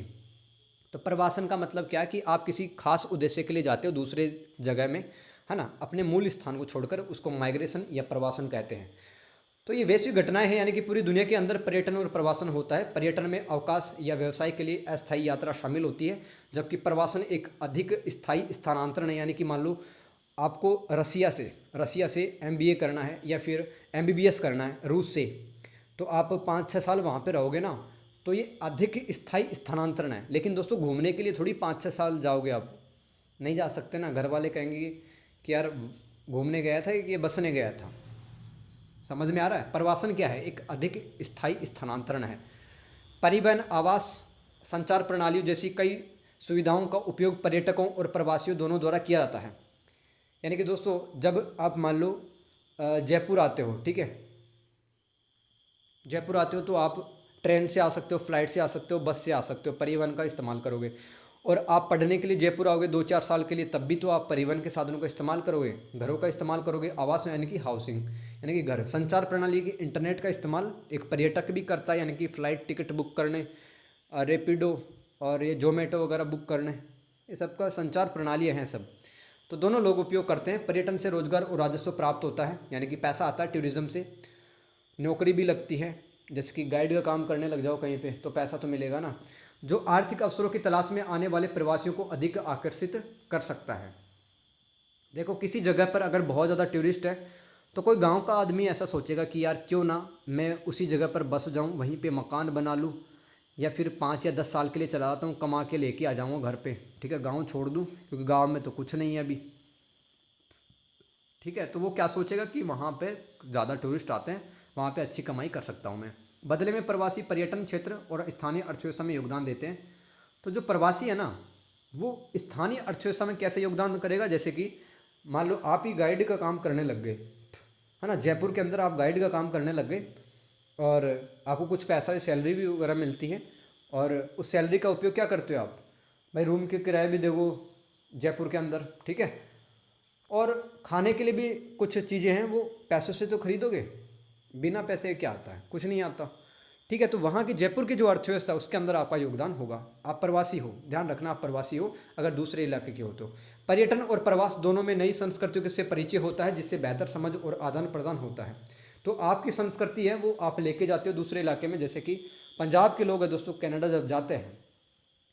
तो प्रवासन का मतलब क्या है कि आप किसी खास उद्देश्य के लिए जाते हो दूसरे जगह में, है ना, अपने मूल स्थान को छोड़कर, उसको माइग्रेशन या प्रवासन कहते हैं। तो ये वैश्विक घटनाएं हैं, यानी कि पूरी दुनिया के अंदर पर्यटन और प्रवासन होता है। पर्यटन में अवकाश या व्यवसाय के लिए अस्थायी यात्रा शामिल होती है, जबकि प्रवासन एक अधिक स्थायी स्थानांतरण है। यानी कि मान लो आपको रसिया से MBA करना है या फिर MBBS करना है रूस से, तो आप 5-6 साल वहाँ पे रहोगे ना, तो ये अधिक स्थायी स्थानांतरण है। लेकिन दोस्तों घूमने के लिए थोड़ी 5-6 साल जाओगे, आप नहीं जा सकते ना, घर वाले कहेंगे कि यार घूमने गया था कि ये बसने गया था। समझ में आ रहा है। प्रवासन क्या है, एक अधिक स्थायी स्थानांतरण है। परिवहन, आवास, संचार प्रणालियों जैसी कई सुविधाओं का उपयोग पर्यटकों और प्रवासियों दोनों द्वारा किया जाता है। यानी कि दोस्तों जब आप मान लो जयपुर आते हो, ठीक है, जयपुर आते हो तो आप ट्रेन से आ सकते हो, फ्लाइट से आ सकते हो, बस से आ सकते हो, परिवहन का इस्तेमाल करोगे। और आप पढ़ने के लिए जयपुर आओगे 2-4 साल के लिए, तब भी तो आप परिवहन के साधनों का इस्तेमाल करोगे, घरों का इस्तेमाल करोगे। आवास यानी कि हाउसिंग, यानी कि घर। संचार प्रणाली की इंटरनेट का इस्तेमाल एक पर्यटक भी करता है, यानी कि फ़्लाइट टिकट बुक करने, रेपिडो और ये जोमेटो वगैरह बुक करने, ये सब का संचार प्रणालियाँ हैं सब। तो दोनों लोग उपयोग करते हैं। पर्यटन से रोजगार और राजस्व प्राप्त होता है, यानी कि पैसा आता है टूरिज्म से, नौकरी भी लगती है, जैसे कि गाइड का काम करने लग जाओ कहीं पे तो पैसा तो मिलेगा ना, जो आर्थिक अवसरों की तलाश में आने वाले प्रवासियों को अधिक आकर्षित कर सकता है। देखो किसी जगह पर अगर बहुत ज़्यादा टूरिस्ट है तो कोई गांव का आदमी ऐसा सोचेगा कि यार क्यों ना मैं उसी जगह पर बस जाऊं, वहीं पे मकान बना लूं, या फिर 5 या 10 साल के लिए चला जाता हूँ, कमा के लेके आ जाऊँगा घर पे, ठीक है, गाँव छोड़ दूँ, क्योंकि गाँव में तो कुछ नहीं है अभी, ठीक है। तो वो क्या सोचेगा कि वहाँ पे ज़्यादा टूरिस्ट आते हैं, वहाँ पे अच्छी कमाई कर सकता हूँ मैं। बदले में प्रवासी पर्यटन क्षेत्र और स्थानीय अर्थव्यवस्था में योगदान देते हैं। तो जो प्रवासी है ना, वो स्थानीय अर्थव्यवस्था में कैसे योगदान करेगा, जैसे कि मान लो आप ही गाइड का काम करने लग गए, है ना, जयपुर के अंदर आप गाइड का काम करने लग गए और आपको कुछ पैसा सैलरी भी वगैरह मिलती है, और उस सैलरी का उपयोग क्या करते हो आप, भाई रूम के किराए भी दोगे जयपुर के अंदर, ठीक है, और खाने के लिए भी कुछ चीज़ें हैं वो पैसों से तो खरीदोगे, बिना पैसे क्या आता है, कुछ नहीं आता, ठीक है। तो वहाँ की जयपुर की जो अर्थव्यवस्था उसके अंदर आपका योगदान होगा। आप प्रवासी हो, ध्यान रखना, आप प्रवासी हो अगर दूसरे इलाके के हो तो। पर्यटन और प्रवास दोनों में नई संस्कृतियों से परिचय होता है, जिससे बेहतर समझ और आदान प्रदान होता है। तो आपकी संस्कृति है वो आप लेके जाते हो दूसरे इलाके में, जैसे कि पंजाब के लोग हैं दोस्तों, कनाडा जब जाते हैं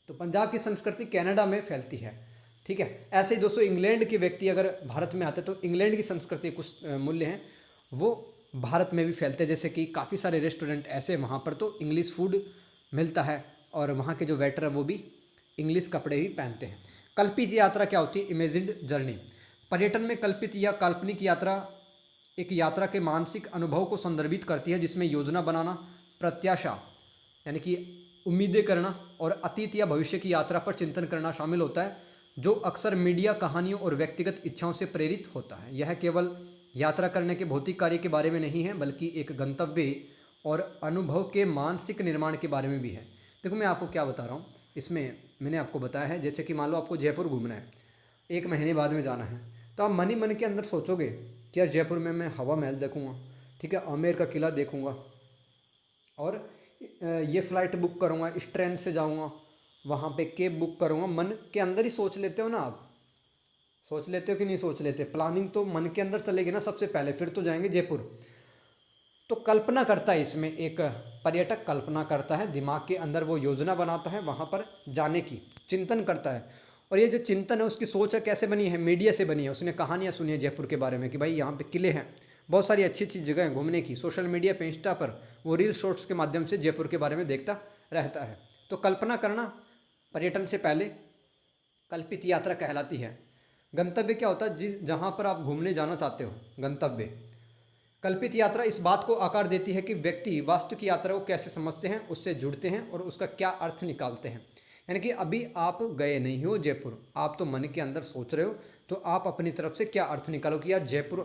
तो पंजाब की संस्कृति कनाडा में फैलती है, ठीक है। ऐसे ही दोस्तों इंग्लैंड के व्यक्ति अगर भारत में आते हैं तो इंग्लैंड की संस्कृति कुछ मूल्य हैं वो भारत में भी फैलते हैं, जैसे कि काफ़ी सारे रेस्टोरेंट ऐसे वहाँ पर तो इंग्लिश फूड मिलता है, और वहाँ के जो वेटर है वो भी इंग्लिश कपड़े ही पहनते हैं। कल्पित यात्रा क्या होती है, इमेजिन्ड जर्नी। पर्यटन में कल्पित या काल्पनिक यात्रा एक यात्रा के मानसिक अनुभव को संदर्भित करती है, जिसमें योजना बनाना, प्रत्याशा यानी कि उम्मीदें करना और अतीत या भविष्य की यात्रा पर चिंतन करना शामिल होता है, जो अक्सर मीडिया, कहानियों और व्यक्तिगत इच्छाओं से प्रेरित होता है। यह केवल यात्रा करने के भौतिक कार्य के बारे में नहीं है, बल्कि एक गंतव्य और अनुभव के मानसिक निर्माण के बारे में भी है। देखो मैं आपको क्या बता रहा हूँ, इसमें मैंने आपको बताया है, जैसे कि मान लो आपको जयपुर घूमना है, 1 महीने बाद में जाना है, तो आप मन ही मन के अंदर सोचोगे कि यार जयपुर में मैं हवा महल देखूँगा, ठीक है, आमेर का किला देखूँगा, और ये फ़्लाइट बुक करूँगा, इस ट्रेन से जाऊँगा, वहाँ पे कैब बुक करूँगा। मन के अंदर ही सोच लेते हो ना आप, सोच लेते हो कि नहीं सोच लेते, प्लानिंग तो मन के अंदर चलेगी ना सबसे पहले, फिर तो जाएंगे जयपुर। तो कल्पना करता है, इसमें एक पर्यटक कल्पना करता है, दिमाग के अंदर वो योजना बनाता है वहाँ पर जाने की, चिंतन करता है। और ये जो चिंतन है उसकी सोच है कैसे बनी है, मीडिया से बनी है। उसने कहानियाँ सुनी है जयपुर के बारे में कि भाई यहाँ पे किले हैं, बहुत सारी अच्छी अच्छी जगह हैं घूमने की। सोशल मीडिया पे, इंस्टा पर वो रील शॉर्ट्स के माध्यम से जयपुर के बारे में देखता रहता है। तो कल्पना करना पर्यटन से पहले कल्पित यात्रा कहलाती है। गंतव्य क्या होता है, जिस जहाँ पर आप घूमने जाना चाहते हो, गंतव्य। कल्पित यात्रा इस बात को आकार देती है कि व्यक्ति वास्तविक यात्रा को कैसे समझते हैं, उससे जुड़ते हैं और उसका क्या अर्थ निकालते हैं। यानी कि अभी आप गए नहीं हो जयपुर, आप तो मन के अंदर सोच रहे हो, तो आप अपनी तरफ से क्या अर्थ निकालो कि यार जयपुर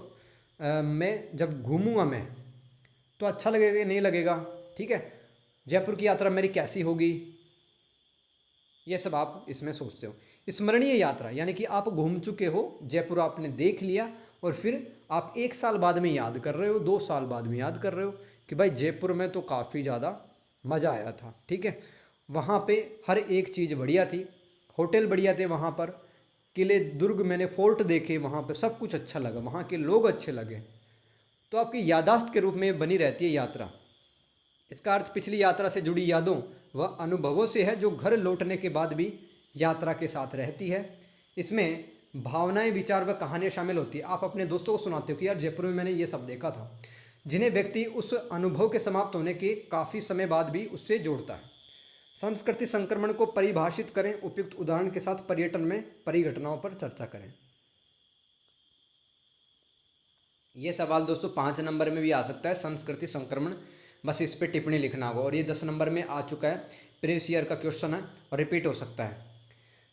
में जब घूमूंगा मैं तो अच्छा लगेगा या नहीं लगेगा, ठीक है, जयपुर की यात्रा मेरी कैसी होगी, ये सब आप इसमें सोचते हो। स्मरणीय यात्रा यानी कि आप घूम चुके हो, जयपुर आपने देख लिया, और फिर आप 1 साल बाद में याद कर रहे हो, 2 साल बाद में याद कर रहे हो कि भाई जयपुर में तो काफ़ी ज़्यादा मज़ा आया था, ठीक है, वहाँ पे हर एक चीज़ बढ़िया थी, होटल बढ़िया थे वहाँ पर, किले, दुर्ग, मैंने फोर्ट देखे वहाँ पे, सब कुछ अच्छा लगा, वहाँ के लोग अच्छे लगे। तो आपकी यादाश्त के रूप में बनी रहती है यात्रा। इसका अर्थ पिछली यात्रा से जुड़ी यादों व अनुभवों से है, जो घर लौटने के बाद भी यात्रा के साथ रहती है। इसमें भावनाएं, विचार व कहानियाँ शामिल होती है। आप अपने दोस्तों को सुनाते हो कि यार जयपुर में मैंने ये सब देखा था, जिन्हें व्यक्ति उस अनुभव के समाप्त होने के काफ़ी समय बाद भी उससे जोड़ता है। संस्कृति संक्रमण को परिभाषित करें, उपयुक्त उदाहरण के साथ पर्यटन में परिघटनाओं पर चर्चा करें। ये सवाल दोस्तों 5 नंबर में भी आ सकता है, संस्कृति संक्रमण, बस इस पे टिप्पणी लिखना होगा। और ये 10 नंबर में आ चुका है, प्रीवियस ईयर का क्वेश्चन है और रिपीट हो सकता है।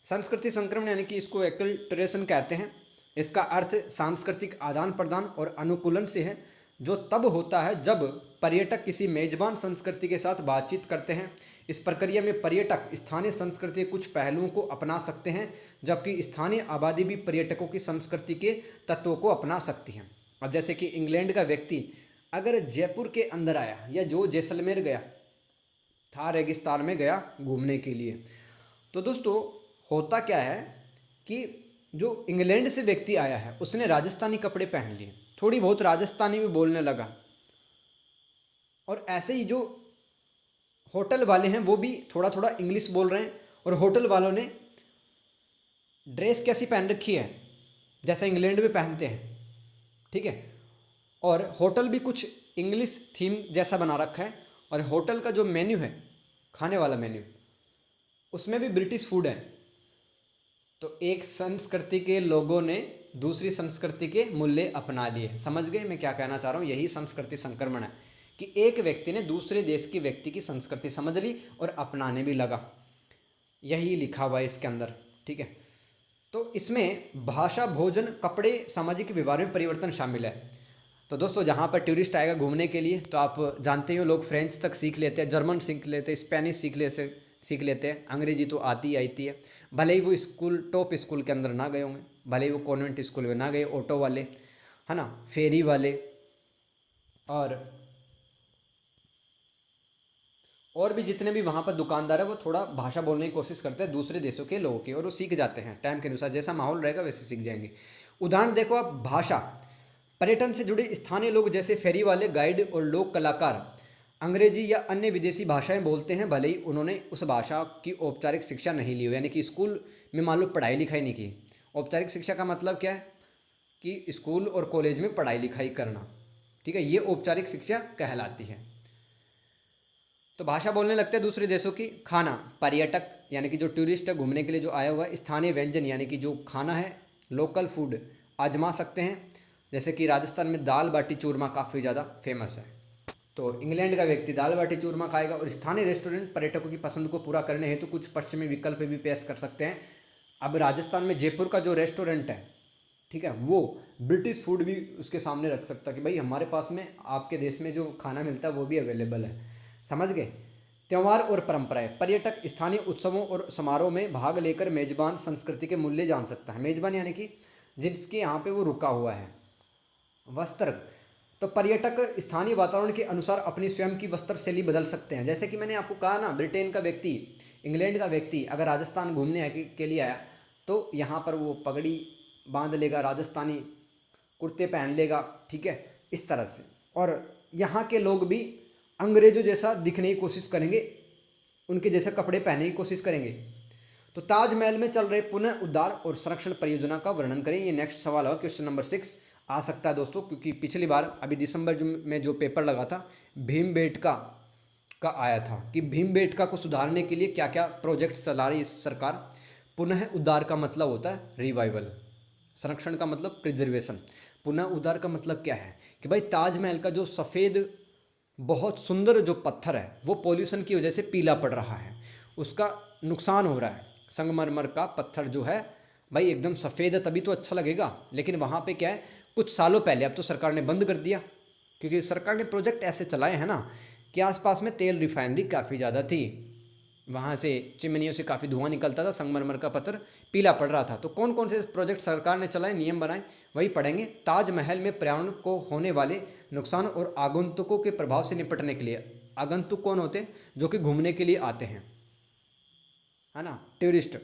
संस्कृति संक्रमण यानी कि इसको एक्लटरेशन कहते हैं। इसका अर्थ सांस्कृतिक आदान प्रदान और अनुकूलन से है, जो तब होता है जब पर्यटक किसी मेजबान संस्कृति के साथ बातचीत करते हैं। इस प्रक्रिया में पर्यटक स्थानीय संस्कृति के कुछ पहलुओं को अपना सकते हैं, जबकि स्थानीय आबादी भी पर्यटकों की संस्कृति के तत्वों को अपना सकती है। अब जैसे कि इंग्लैंड का व्यक्ति अगर जयपुर के अंदर आया, या जो जैसलमेर गया, थार रेगिस्तान में गया घूमने के लिए, तो दोस्तों होता क्या है कि जो इंग्लैंड से व्यक्ति आया है उसने राजस्थानी कपड़े पहन लिए, थोड़ी बहुत राजस्थानी भी बोलने लगा, और ऐसे ही जो होटल वाले हैं वो भी थोड़ा थोड़ा इंग्लिश बोल रहे हैं, और होटल वालों ने ड्रेस कैसी पहन रखी है जैसा इंग्लैंड में पहनते हैं, ठीक है, और होटल भी कुछ इंग्लिश थीम जैसा बना रखा है। और होटल का जो मेन्यू है खाने वाला मेन्यू, उसमें भी ब्रिटिश फूड है। तो एक संस्कृति के लोगों ने दूसरी संस्कृति के मूल्य अपना लिए। समझ गए मैं क्या कहना चाह रहा हूँ? यही संस्कृति संक्रमण है कि एक व्यक्ति ने दूसरे देश की व्यक्ति की संस्कृति समझ ली और अपनाने भी लगा। यही लिखा हुआ है इसके अंदर, ठीक है। तो इसमें भाषा, भोजन, कपड़े, सामाजिक व्यवहार में परिवर्तन शामिल है। तो दोस्तों जहाँ पर टूरिस्ट आएगा घूमने के लिए, तो आप जानते हो लोग फ्रेंच तक सीख लेते हैं, जर्मन सीख लेते हैं, स्पेनिश सीख लेते हैं, अंग्रेजी तो आती है। भले ही वो स्कूल, टॉप स्कूल के अंदर ना गए होंगे, भले ही वो कॉन्वेंट स्कूल में ना गए, ऑटो वाले, है ना, फेरी वाले, और भी जितने भी वहाँ पर दुकानदार है वो थोड़ा भाषा बोलने की कोशिश करते हैं दूसरे देशों के लोगों की, और वो सीख जाते हैं टाइम के अनुसार, जैसा माहौल रहेगा वैसे सीख जाएंगे। उदाहरण देखो आप, भाषा, पर्यटन से जुड़े स्थानीय लोग जैसे फेरी वाले, गाइड और लोक कलाकार अंग्रेजी या अन्य विदेशी भाषाएं बोलते हैं, भले ही उन्होंने उस भाषा की औपचारिक शिक्षा नहीं ली हो, यानी कि स्कूल में मान लो पढ़ाई लिखाई नहीं की। औपचारिक शिक्षा का मतलब क्या है कि स्कूल और कॉलेज में पढ़ाई लिखाई करना, ठीक है, ये औपचारिक शिक्षा कहलाती है। तो भाषा बोलने लगते हैं दूसरे देशों की। खाना, पर्यटक यानी कि जो टूरिस्ट है घूमने के लिए जो आया हुआ है, स्थानीय व्यंजन यानी कि जो खाना है, लोकल फूड आजमा सकते हैं, जैसे कि राजस्थान में दाल बाटी चूरमा काफ़ी ज़्यादा फेमस है, तो इंग्लैंड का व्यक्ति दाल बाटी चूरमा खाएगा। और स्थानीय रेस्टोरेंट पर्यटकों की पसंद को पूरा करने हेतु कुछ पश्चिमी विकल्प भी पेश कर सकते हैं। अब राजस्थान में जयपुर का जो रेस्टोरेंट है, ठीक है, वो ब्रिटिश फूड भी उसके सामने रख सकता है कि भाई हमारे पास में आपके देश में जो खाना मिलता है वो भी अवेलेबल है। समझ गए? त्यौहार और परंपराएं, पर्यटक स्थानीय उत्सवों और समारोह में भाग लेकर मेजबान संस्कृति के मूल्य जान सकता है। मेजबान यानी कि जिसके यहाँ पे वो रुका हुआ है। वस्त्र, तो पर्यटक स्थानीय वातावरण के अनुसार अपनी स्वयं की वस्त्र शैली बदल सकते हैं। जैसे कि मैंने आपको कहा ना, ब्रिटेन का व्यक्ति, इंग्लैंड का व्यक्ति अगर राजस्थान घूमने के लिए आया तो यहाँ पर वो पगड़ी बांध लेगा, राजस्थानी कुर्ते पहन लेगा, ठीक है, इस तरह से। और यहाँ के लोग भी अंग्रेजों जैसा दिखने की कोशिश करेंगे, उनके जैसे कपड़े पहनने की कोशिश करेंगे। तो ताजमहल में चल रहे पुनः उद्धार और संरक्षण परियोजना का वर्णन करें। ये नेक्स्ट सवाल होगा, क्वेश्चन नंबर 6 आ सकता है दोस्तों, क्योंकि पिछली बार अभी दिसंबर में जो पेपर लगा था भीमबेटका का आया था कि भीमबेटका को सुधारने के लिए क्या क्या प्रोजेक्ट चला रही है सरकार। पुनः उद्धार का मतलब होता है रिवाइवल, संरक्षण का मतलब प्रिजर्वेशन, पुनः उद्धार का मतलब क्या है कि भाई ताजमहल का जो सफ़ेद बहुत सुंदर जो पत्थर है वो पॉल्यूशन की वजह से पीला पड़ रहा है, उसका नुकसान हो रहा है। संगमरमर का पत्थर जो है भाई एकदम सफ़ेद है तभी तो अच्छा लगेगा, लेकिन वहाँ पे क्या है, कुछ सालों पहले, अब तो सरकार ने बंद कर दिया क्योंकि सरकार ने प्रोजेक्ट ऐसे चलाए हैं ना कि आसपास में तेल रिफाइनरी काफ़ी ज़्यादा थी, वहाँ से चिमनियों से काफ़ी धुआं निकलता था, संगमरमर का पत्थर पीला पड़ रहा था। तो कौन कौन से प्रोजेक्ट सरकार ने चलाए, नियम बनाए, वही पढ़ेंगे। ताजमहल में पर्यावरण को होने वाले नुकसान और आगंतुकों के प्रभाव से निपटने के लिए, आगंतुक कौन होते हैं, जो कि घूमने के लिए आते हैं, है ना, टूरिस्ट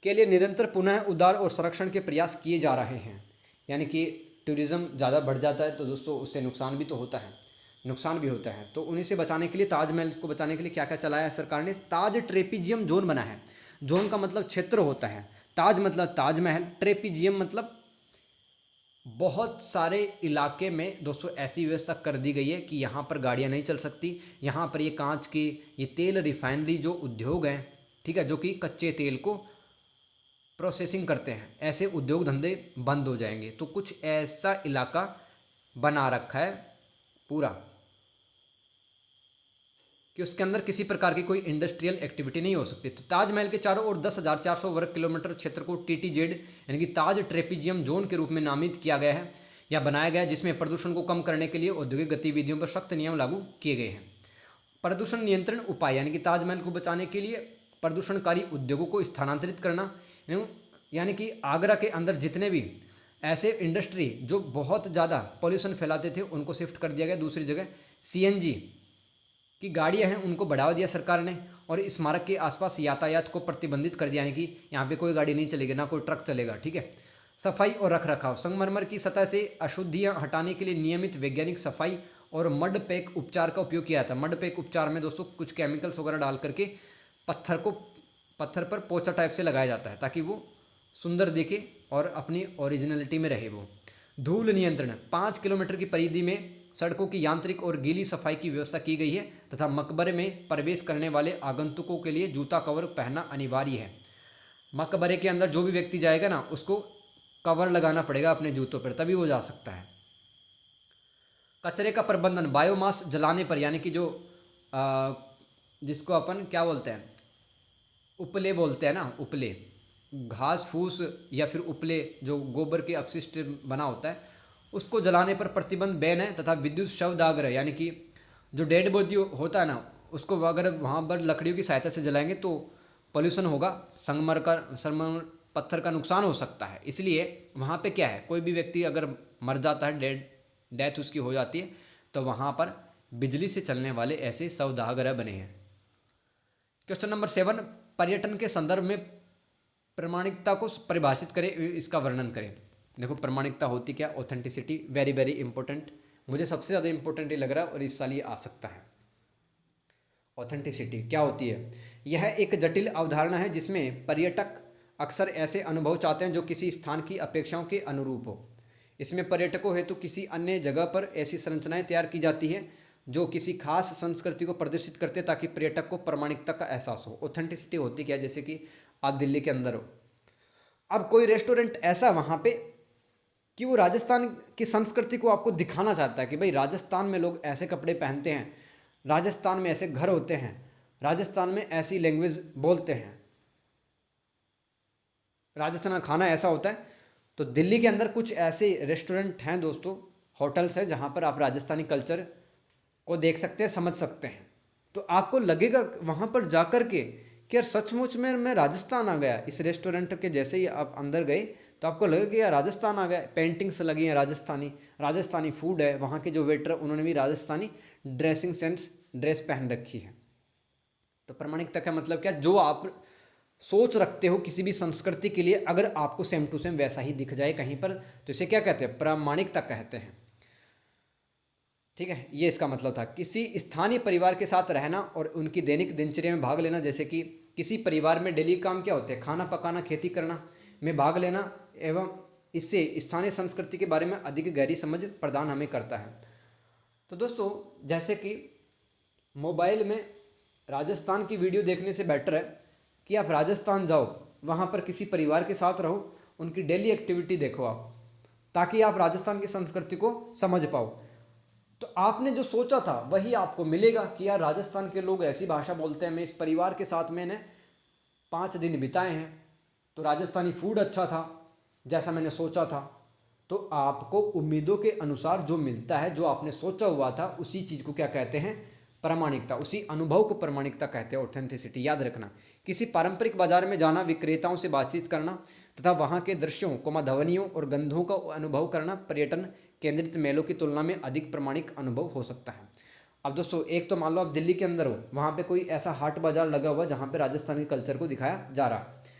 के लिए निरंतर पुनः उद्धार और संरक्षण के प्रयास किए जा रहे हैं। यानी कि टूरिज़्म ज़्यादा बढ़ जाता है तो दोस्तों उससे नुकसान भी तो होता है, नुकसान भी होता है। तो उन्हीं से बचाने के लिए, ताजमहल को बचाने के लिए क्या क्या चलाया है सरकार ने, ताज ट्रेपीजियम जोन बना है। जोन का मतलब क्षेत्र होता है, ताज मतलब ताजमहल, ट्रेपीजियम मतलब बहुत सारे इलाके में दोस्तों ऐसी व्यवस्था कर दी गई है कि यहाँ पर गाड़ियाँ नहीं चल सकती, यहाँ पर ये कांच के, ये तेल रिफाइनरी जो उद्योग हैं, ठीक है, जो कि कच्चे तेल को प्रोसेसिंग करते हैं, ऐसे उद्योग धंधे बंद हो जाएंगे। तो कुछ ऐसा इलाका बना रखा है पूरा कि उसके अंदर किसी प्रकार की कोई इंडस्ट्रियल एक्टिविटी नहीं हो सकती। तो ताजमहल के चारों ओर 10,400 वर्ग किलोमीटर क्षेत्र को TTZ यानी कि ताज ट्रेपीजियम जोन के रूप में नामित किया गया है या बनाया गया है, जिसमें प्रदूषण को कम करने के लिए औद्योगिक गतिविधियों पर सख्त नियम लागू किए गए हैं। प्रदूषण नियंत्रण उपाय, यानी कि ताजमहल को बचाने के लिए प्रदूषणकारी उद्योगों को स्थानांतरित करना, यानी कि आगरा के अंदर जितने भी ऐसे इंडस्ट्री जो बहुत ज़्यादा पॉल्यूशन फैलाते थे उनको शिफ्ट कर दिया गया दूसरी जगह। CNG की गाड़ियां हैं उनको बढ़ावा दिया सरकार ने, और स्मारक के आसपास यातायात को प्रतिबंधित कर दिया, यानी कि यहाँ पे कोई गाड़ी नहीं चलेगी, ना कोई ट्रक चलेगा, ठीक है। सफाई और रख रखाव, संगमरमर की सतह से अशुद्धियाँ हटाने के लिए नियमित वैज्ञानिक सफाई और मड पैक उपचार का उपयोग किया था। मड पैक उपचार में दोस्तों कुछ केमिकल्स वगैरह डाल करके पत्थर पर पोचा टाइप से लगाया जाता है ताकि वो सुंदर दिखे और अपनी ओरिजिनलिटी में रहे वो। धूल नियंत्रण, 5 किलोमीटर की परिधि में सड़कों की यांत्रिक और गीली सफाई की व्यवस्था की गई है तथा मकबरे में प्रवेश करने वाले आगंतुकों के लिए जूता कवर पहनना अनिवार्य है। मकबरे के अंदर जो भी व्यक्ति जाएगा ना, उसको कवर लगाना पड़ेगा अपने जूतों पर, तभी वो जा सकता है। कचरे का प्रबंधन, बायोमास जलाने पर, यानी कि जो जिसको अपन क्या बोलते हैं, उपले बोलते हैं ना, उपले, घास फूस या फिर उपले जो गोबर के अपशिष्ट बना होता है, उसको जलाने पर प्रतिबंध बैन है तथा विद्युत शवदाह, यानी कि जो डेड बॉडी होता है ना, उसको अगर वहाँ पर लकड़ियों की सहायता से जलाएंगे तो पॉल्यूशन होगा, संगमरमर पत्थर का नुकसान हो सकता है। इसलिए वहाँ पे क्या है, कोई भी व्यक्ति अगर मर जाता है, डेथ उसकी हो जाती है, तो वहाँ पर बिजली से चलने वाले ऐसे शवदाह बने हैं। क्वेश्चन नंबर 7, पर्यटन के संदर्भ में प्रामाणिकता को परिभाषित करें, इसका वर्णन करें। देखो प्रामाणिकता होती क्या, ऑथेंटिसिटी, वेरी वेरी इंपॉर्टेंट, मुझे सबसे ज़्यादा इंपॉर्टेंट ये लग रहा है और इस साल ये आ सकता है। ऑथेंटिसिटी क्या होती है? यह एक जटिल अवधारणा है जिसमें पर्यटक अक्सर ऐसे अनुभव चाहते हैं जो किसी स्थान की अपेक्षाओं के अनुरूप हो। इसमें पर्यटकों हेतु किसी अन्य जगह पर ऐसी संरचनाएं तैयार की जाती है जो किसी खास संस्कृति को प्रदर्शित करते हैं ताकि पर्यटक को प्रामाणिकता का एहसास हो। ऑथेंटिसिटी होती क्या, जैसे कि आप दिल्ली के अंदर हो, अब कोई रेस्टोरेंट ऐसा वहाँ पे कि वो राजस्थान की संस्कृति को आपको दिखाना चाहता है कि भाई राजस्थान में लोग ऐसे कपड़े पहनते हैं, राजस्थान में ऐसे घर होते हैं, राजस्थान में ऐसी लैंग्वेज बोलते हैं, राजस्थान का खाना ऐसा होता है। तो दिल्ली के अंदर कुछ ऐसे रेस्टोरेंट हैं दोस्तों, होटल्स हैं, जहाँ पर आप राजस्थानी कल्चर को देख सकते हैं, समझ सकते हैं। तो आपको लगेगा वहाँ पर जाकर के कि यार सचमुच में मैं राजस्थान आ गया। इस रेस्टोरेंट के जैसे ही आप अंदर गए तो आपको लगेगा कि यार राजस्थान आ गया। पेंटिंग्स लगी हैं राजस्थानी फूड है, वहाँ के जो वेटर उन्होंने भी राजस्थानी ड्रेसिंग सेंस ड्रेस पहन रखी है। तो प्रामाणिकता का मतलब क्या, जो आप सोच रखते हो किसी भी संस्कृति के लिए, अगर आपको सेम टू सेम वैसा ही दिख जाए कहीं पर, तो इसे क्या कहते हैं, प्रामाणिकता कहते हैं। ठीक है, ये इसका मतलब था। किसी स्थानीय परिवार के साथ रहना और उनकी दैनिक दिनचर्या में भाग लेना, जैसे कि किसी परिवार में डेली काम क्या होते हैं, खाना पकाना, खेती करना में भाग लेना, एवं इससे स्थानीय संस्कृति के बारे में अधिक गहरी समझ प्रदान हमें करता है। तो दोस्तों जैसे कि मोबाइल में राजस्थान की वीडियो देखने से बेटर है कि आप राजस्थान जाओ, वहाँ पर किसी परिवार के साथ रहो, उनकी डेली एक्टिविटी देखो आप, ताकि आप राजस्थान की संस्कृति को समझ पाओ। तो आपने जो सोचा था वही आपको मिलेगा कि यार राजस्थान के लोग ऐसी भाषा बोलते हैं। मैं इस परिवार के साथ मैंने 5 दिन बिताए हैं, तो राजस्थानी फूड अच्छा था जैसा मैंने सोचा था। तो आपको उम्मीदों के अनुसार जो मिलता है, जो आपने सोचा हुआ था, उसी चीज़ को क्या कहते हैं, प्रामाणिकता। उसी अनुभव को प्रामाणिकता कहते हैं, ऑथेंटिसिटी। याद रखना, किसी पारंपरिक बाजार में जाना, विक्रेताओं से बातचीत करना तथा वहाँ के दृश्यों ध्वनियों और गंधों का अनुभव करना पर्यटन केंद्रित मेलों की तुलना में अधिक प्रामाणिक अनुभव हो सकता है। अब दोस्तों एक तो मान लो आप दिल्ली के अंदर हो, वहाँ पे कोई ऐसा हाट बाजार लगा हुआ जहाँ पे राजस्थानी कल्चर को दिखाया जा रहा है,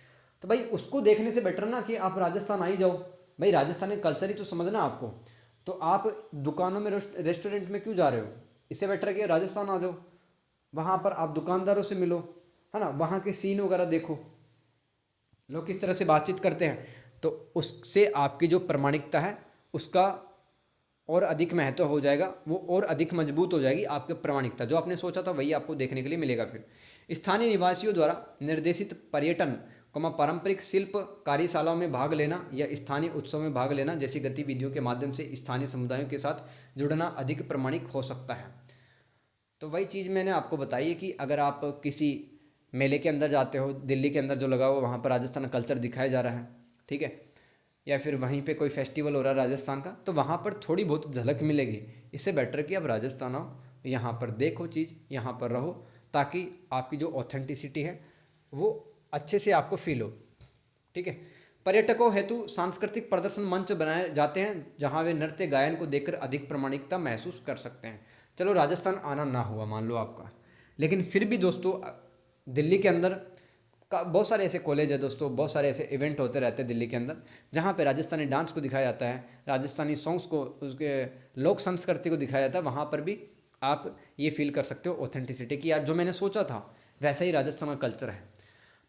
तो भाई उसको देखने से बेटर ना कि आप राजस्थान आ ही जाओ। भाई राजस्थानी कल्चर ही तो समझना आपको। तो आप दुकानों में रेस्टोरेंट में क्यों जा रहे हो, इससे बेटर है कि राजस्थान आ जाओ, वहाँ पर आप दुकानदारों से मिलो, है ना, वहाँ के सीन वगैरह देखो, लोग किस तरह से बातचीत करते हैं। तो उससे आपकी जो प्रामाणिकता है उसका और अधिक महत्व हो जाएगा, वो और अधिक मजबूत हो जाएगी आपकी प्रामाणिकता। जो आपने सोचा था वही आपको देखने के लिए मिलेगा। फिर स्थानीय निवासियों द्वारा निर्देशित पर्यटन पारंपरिक शिल्प कार्यशालाओं में भाग लेना या स्थानीय उत्सव में भाग लेना जैसी गतिविधियों के माध्यम से स्थानीय समुदायों के साथ जुड़ना अधिक प्रामाणिक हो सकता है। तो वही चीज़ मैंने आपको बताई है कि अगर आप किसी मेले के अंदर जाते हो, दिल्ली के अंदर जो लगा हुआ वहाँ पर राजस्थान का कल्चर दिखाया जा रहा है, ठीक है, या फिर वहीं पे कोई फेस्टिवल हो रहा है राजस्थान का, तो वहाँ पर थोड़ी बहुत झलक मिलेगी। इससे बेटर कि आप राजस्थान आओ, यहाँ पर देखो चीज़, यहाँ पर रहो, ताकि आपकी जो ऑथेंटिसिटी है वो अच्छे से आपको फील हो। ठीक है, पर्यटकों हेतु सांस्कृतिक प्रदर्शन मंच बनाए जाते हैं जहाँ वे नृत्य गायन को देखकर अधिक प्रामाणिकता महसूस कर सकते हैं। चलो राजस्थान आना ना हुआ मान लो आपका, लेकिन फिर भी दोस्तों दिल्ली के अंदर का बहुत सारे ऐसे कॉलेज है दोस्तों, बहुत सारे ऐसे इवेंट होते रहते हैं दिल्ली के अंदर जहाँ पे राजस्थानी डांस को दिखाया जाता है, राजस्थानी सॉन्ग्स को, उसके लोक संस्कृति को दिखाया जाता है। वहाँ पर भी आप ये फील कर सकते हो ऑथेंटिसिटी की, यार जो मैंने सोचा था वैसा ही राजस्थान का कल्चर है।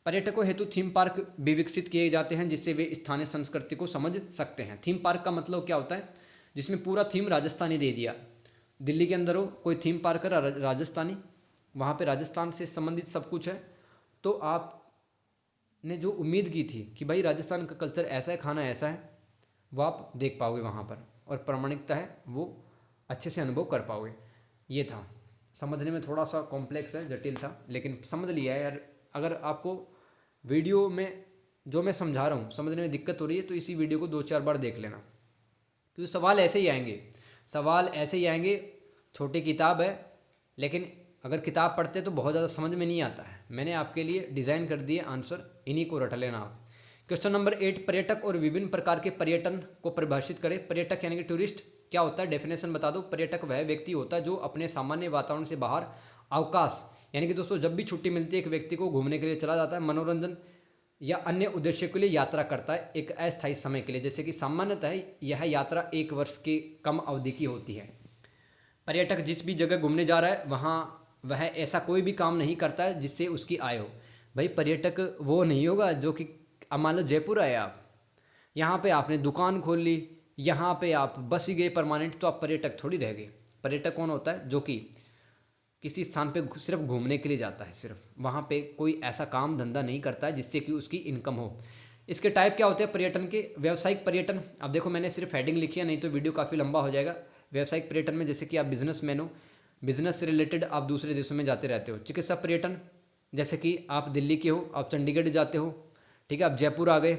पर्यटकों हेतु थीम पार्क भी विकसित किए जाते हैं जिससे वे स्थानीय संस्कृति को समझ सकते हैं। थीम पार्क का मतलब क्या होता है, जिसमें पूरा थीम राजस्थानी दे दिया। दिल्ली के अंदर हो कोई थीम पार्क है राजस्थानी, वहाँ पे राजस्थान से संबंधित सब कुछ है, तो आपने जो उम्मीद की थी कि भाई राजस्थान का कल्चर ऐसा है, खाना ऐसा है, वो आप देख पाओगे वहाँ पर, और प्रामाणिकता है वो अच्छे से अनुभव कर पाओगे। ये था, समझने में थोड़ा सा कॉम्प्लेक्स है, जटिल था, लेकिन समझ लिया है यार। अगर आपको वीडियो में जो मैं समझा रहा हूँ समझने में दिक्कत हो रही है तो इसी वीडियो को 2-4 बार देख लेना, क्योंकि सवाल ऐसे ही आएंगे, सवाल ऐसे ही आएंगे। छोटी किताब है, लेकिन अगर किताब पढ़ते तो बहुत ज़्यादा समझ में नहीं आता है। मैंने आपके लिए डिज़ाइन कर दिए आंसर, इन्हीं को रट लेना आप। क्वेश्चन नंबर 8, पर्यटक और विभिन्न प्रकार के पर्यटन को परिभाषित करें। पर्यटक यानी कि टूरिस्ट क्या होता है, डेफिनेशन बता दो। पर्यटक वह व्यक्ति होता है जो अपने सामान्य वातावरण से बाहर अवकाश, यानी कि दोस्तों जब भी छुट्टी मिलती है एक व्यक्ति को घूमने के लिए चला जाता है, मनोरंजन या अन्य उद्देश्य के लिए यात्रा करता है एक अस्थायी समय के लिए। जैसे कि सामान्यतः यह यात्रा 1 वर्ष की कम अवधि की होती है। पर्यटक जिस भी जगह घूमने जा रहा है वहाँ वह ऐसा कोई भी काम नहीं करता है जिससे उसकी आय हो। भाई पर्यटक वो नहीं होगा जो कि, अब मान लो जयपुर आए आप, यहाँ पे आपने दुकान खोल ली, यहाँ पे आप बस ही गए परमानेंट, तो आप पर्यटक थोड़ी रह गए। पर्यटक कौन होता है, जो कि किसी स्थान पे सिर्फ घूमने के लिए जाता है, सिर्फ वहाँ पे कोई ऐसा काम धंधा नहीं करता है जिससे कि उसकी इनकम हो। इसके टाइप क्या होते हैं पर्यटन के, व्यावसायिक पर्यटन। अब देखो मैंने सिर्फ हेडिंग लिखी है, नहीं तो वीडियो काफ़ी लंबा हो जाएगा। व्यावसायिक पर्यटन में जैसे कि आप बिजनेसमैन हो, बिजनेस से रिलेटेड आप दूसरे देशों में जाते रहते हो। चिकित्सा पर्यटन, जैसे कि आप दिल्ली के हो, आप चंडीगढ़ जाते हो, ठीक है, आप जयपुर आ गए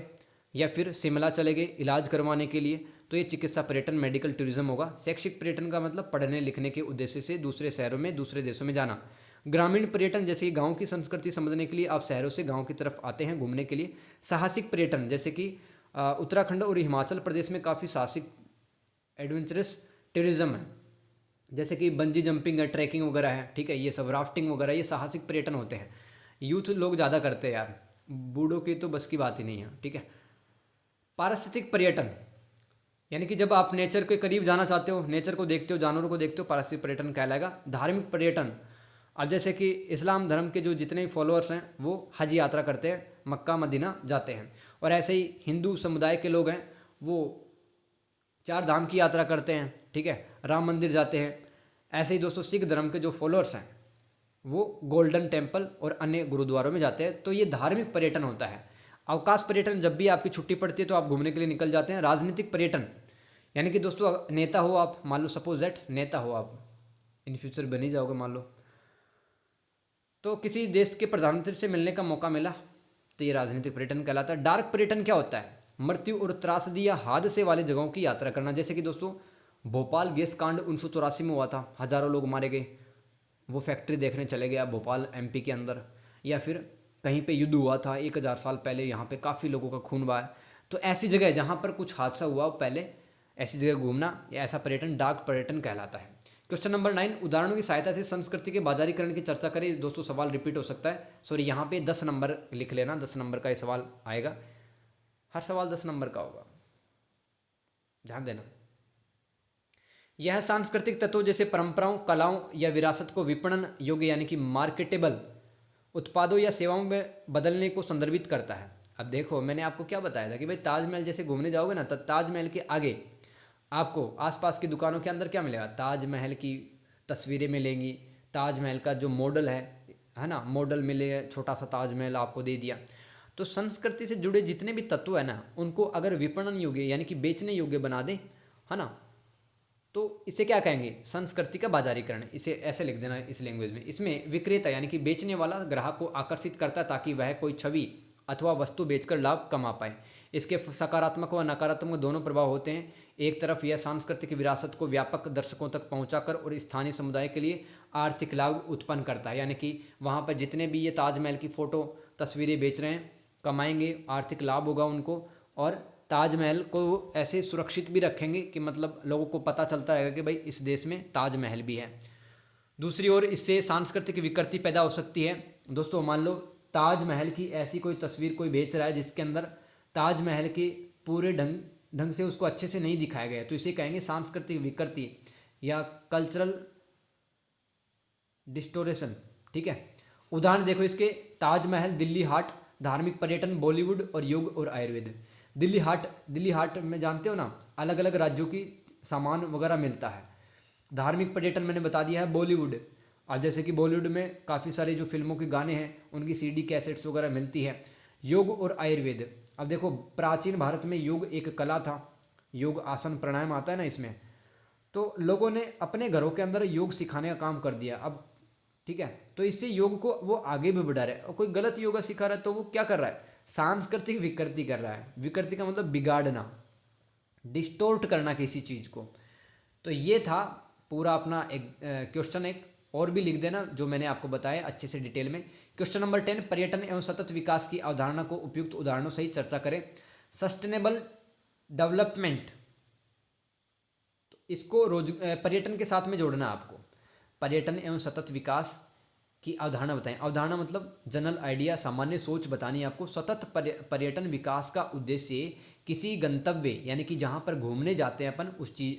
या फिर शिमला चले गए इलाज करवाने के लिए, तो ये चिकित्सा पर्यटन मेडिकल टूरिज्म होगा। शैक्षिक पर्यटन का मतलब पढ़ने लिखने के उद्देश्य से दूसरे शहरों में दूसरे देशों में जाना। ग्रामीण पर्यटन, जैसे कि गांव की संस्कृति समझने के लिए आप शहरों से गांव की तरफ आते हैं घूमने के लिए। साहसिक पर्यटन, जैसे कि उत्तराखंड और हिमाचल प्रदेश में काफ़ी साहसिक एडवेंचरस टूरिज्म है, जैसे कि बंजी जंपिंग है, ट्रैकिंग वगैरह है, ठीक है, ये सब राफ्टिंग वगैरह, ये साहसिक पर्यटन होते हैं। यूथ लोग ज़्यादा करते हैं यार, बूढ़ों की तो बस की बात ही नहीं है, ठीक है। पारिस्थितिक पर्यटन, यानी कि जब आप नेचर के करीब जाना चाहते हो, नेचर को देखते हो, जानवरों को देखते हो, पारिस्थितिक पर्यटन कहलाएगा। धार्मिक पर्यटन, अब जैसे कि इस्लाम धर्म के जो जितने भी फॉलोअर्स हैं वो हज यात्रा करते हैं, मक्का मदीना जाते हैं, और ऐसे ही हिंदू समुदाय के लोग हैं वो 4 धाम की यात्रा करते हैं, ठीक है, राम मंदिर जाते हैं। ऐसे ही दोस्तों सिख धर्म के जो फॉलोअर्स हैं वो गोल्डन टेम्पल और अन्य गुरुद्वारों में जाते हैं। तो ये धार्मिक पर्यटन होता है। अवकाश पर्यटन, जब भी आपकी छुट्टी पड़ती है तो आप घूमने के लिए निकल जाते हैं। राजनीतिक पर्यटन, यानी कि दोस्तों नेता हो आप, मान लो सपोज दैट नेता हो आप, इन फ्यूचर बन ही जाओगे मान लो, तो किसी देश के प्रधानमंत्री से मिलने का मौका मिला तो ये राजनीतिक पर्यटन कहलाता है। डार्क पर्यटन क्या होता है, मृत्यु और त्रासदी या हादसे वाले जगहों की यात्रा करना। जैसे कि दोस्तों भोपाल गैस कांड 1984 में हुआ था, हज़ारों लोग मारे गए, वो फैक्ट्री देखने चले गए आप भोपाल एमपी के अंदर। या फिर कहीं पे युद्ध हुआ था 1000 साल पहले, यहाँ पे काफ़ी लोगों का खून बहा है। तो ऐसी जगह जहाँ पर कुछ हादसा हुआ पहले, ऐसी जगह घूमना या ऐसा पर्यटन डार्क पर्यटन कहलाता है। क्वेश्चन नंबर 9, उदाहरणों की सहायता से संस्कृति के बाजारीकरण की चर्चा करें। दोस्तों सवाल रिपीट हो सकता है, सॉरी यहाँ पे 10 नंबर लिख लेना, 10 नंबर का ये सवाल आएगा, हर सवाल 10 नंबर का होगा, ध्यान देना। यह सांस्कृतिक तत्वों जैसे परंपराओं, कलाओं या विरासत को विपणन योग्य यानी कि मार्केटेबल उत्पादों या सेवाओं में बदलने को संदर्भित करता है। अब देखो मैंने आपको क्या बताया था कि भाई ताजमहल जैसे घूमने जाओगे ना, तो ताजमहल के आगे आपको आसपास की दुकानों के अंदर क्या मिलेगा, ताजमहल की तस्वीरें मिलेंगी, ताजमहल का जो मॉडल है ना, मॉडल मिलेगा, छोटा सा ताजमहल आपको दे दिया। तो संस्कृति से जुड़े जितने भी तत्व है ना, उनको अगर विपणन योग्य यानी कि बेचने योग्य बना दें, है ना, तो इसे क्या कहेंगे, संस्कृति का बाजारीकरण। इसे ऐसे लिख देना इस लैंग्वेज में। इसमें विक्रेता यानी कि बेचने वाला ग्राहक को आकर्षित करता है ताकि वह कोई छवि अथवा वस्तु बेचकर लाभ कमा पाए। इसके सकारात्मक व नकारात्मक दोनों प्रभाव होते हैं। एक तरफ यह सांस्कृतिक विरासत को व्यापक दर्शकों तक पहुंचाकर और स्थानीय समुदाय के लिए आर्थिक लाभ उत्पन्न करता है, यानी कि वहाँ पर जितने भी ये ताजमहल की फ़ोटो तस्वीरें बेच रहे हैं कमाएंगे, आर्थिक लाभ होगा उनको, और ताजमहल को ऐसे सुरक्षित भी रखेंगे कि मतलब लोगों को पता चलता रहेगा कि भाई इस देश में ताजमहल भी है। दूसरी ओर इससे सांस्कृतिक विकृति पैदा हो सकती है। दोस्तों मान लो ताजमहल की ऐसी कोई तस्वीर कोई बेच रहा है जिसके अंदर ताजमहल के पूरे ढंग से उसको अच्छे से नहीं दिखाया गया, तो इसे कहेंगे सांस्कृतिक विकृति या कल्चरल डिस्टोरेशन, ठीक है। उदाहरण देखो इसके, ताजमहल दिल्ली हाट धार्मिक पर्यटन, बॉलीवुड और योग और आयुर्वेद। दिल्ली हाट में जानते हो ना, अलग अलग राज्यों की सामान वगैरह मिलता है। धार्मिक पर्यटन मैंने बता दिया है बॉलीवुड। और जैसे कि बॉलीवुड में काफ़ी सारे जो फिल्मों के गाने हैं उनकी सीडी कैसेट्स वगैरह मिलती है। योग और आयुर्वेद, अब देखो प्राचीन भारत में योग एक कला था। योग आसन प्राणायाम आता है ना इसमें, तो लोगों ने अपने घरों के अंदर योग सिखाने का काम कर दिया अब, ठीक है। तो इससे योग को वो आगे भी बढ़ा रहे हैं। और कोई गलत योगा सिखा रहा है तो वो क्या कर रहा है, सांस्कृतिक विकृति कर रहा है। विकृति का मतलब बिगाड़ना, डिस्टोर्ट करना किसी चीज़ को। तो ये था पूरा अपना एक क्वेश्चन। एक और भी लिख देना जो मैंने आपको बताया अच्छे से डिटेल में। क्वेश्चन नंबर 10, पर्यटन एवं सतत विकास की अवधारणा को उपयुक्त उदाहरणों सहित चर्चा करें। सस्टेनेबल डेवलपमेंट, तो इसको पर्यटन के साथ में जोड़ना आपको। पर्यटन एवं सतत विकास की अवधारणा बताएं। अवधारणा मतलब जनरल आइडिया, सामान्य सोच बतानी है आपको। सतत पर्यटन विकास का उद्देश्य किसी गंतव्य यानी कि जहाँ पर घूमने जाते हैं अपन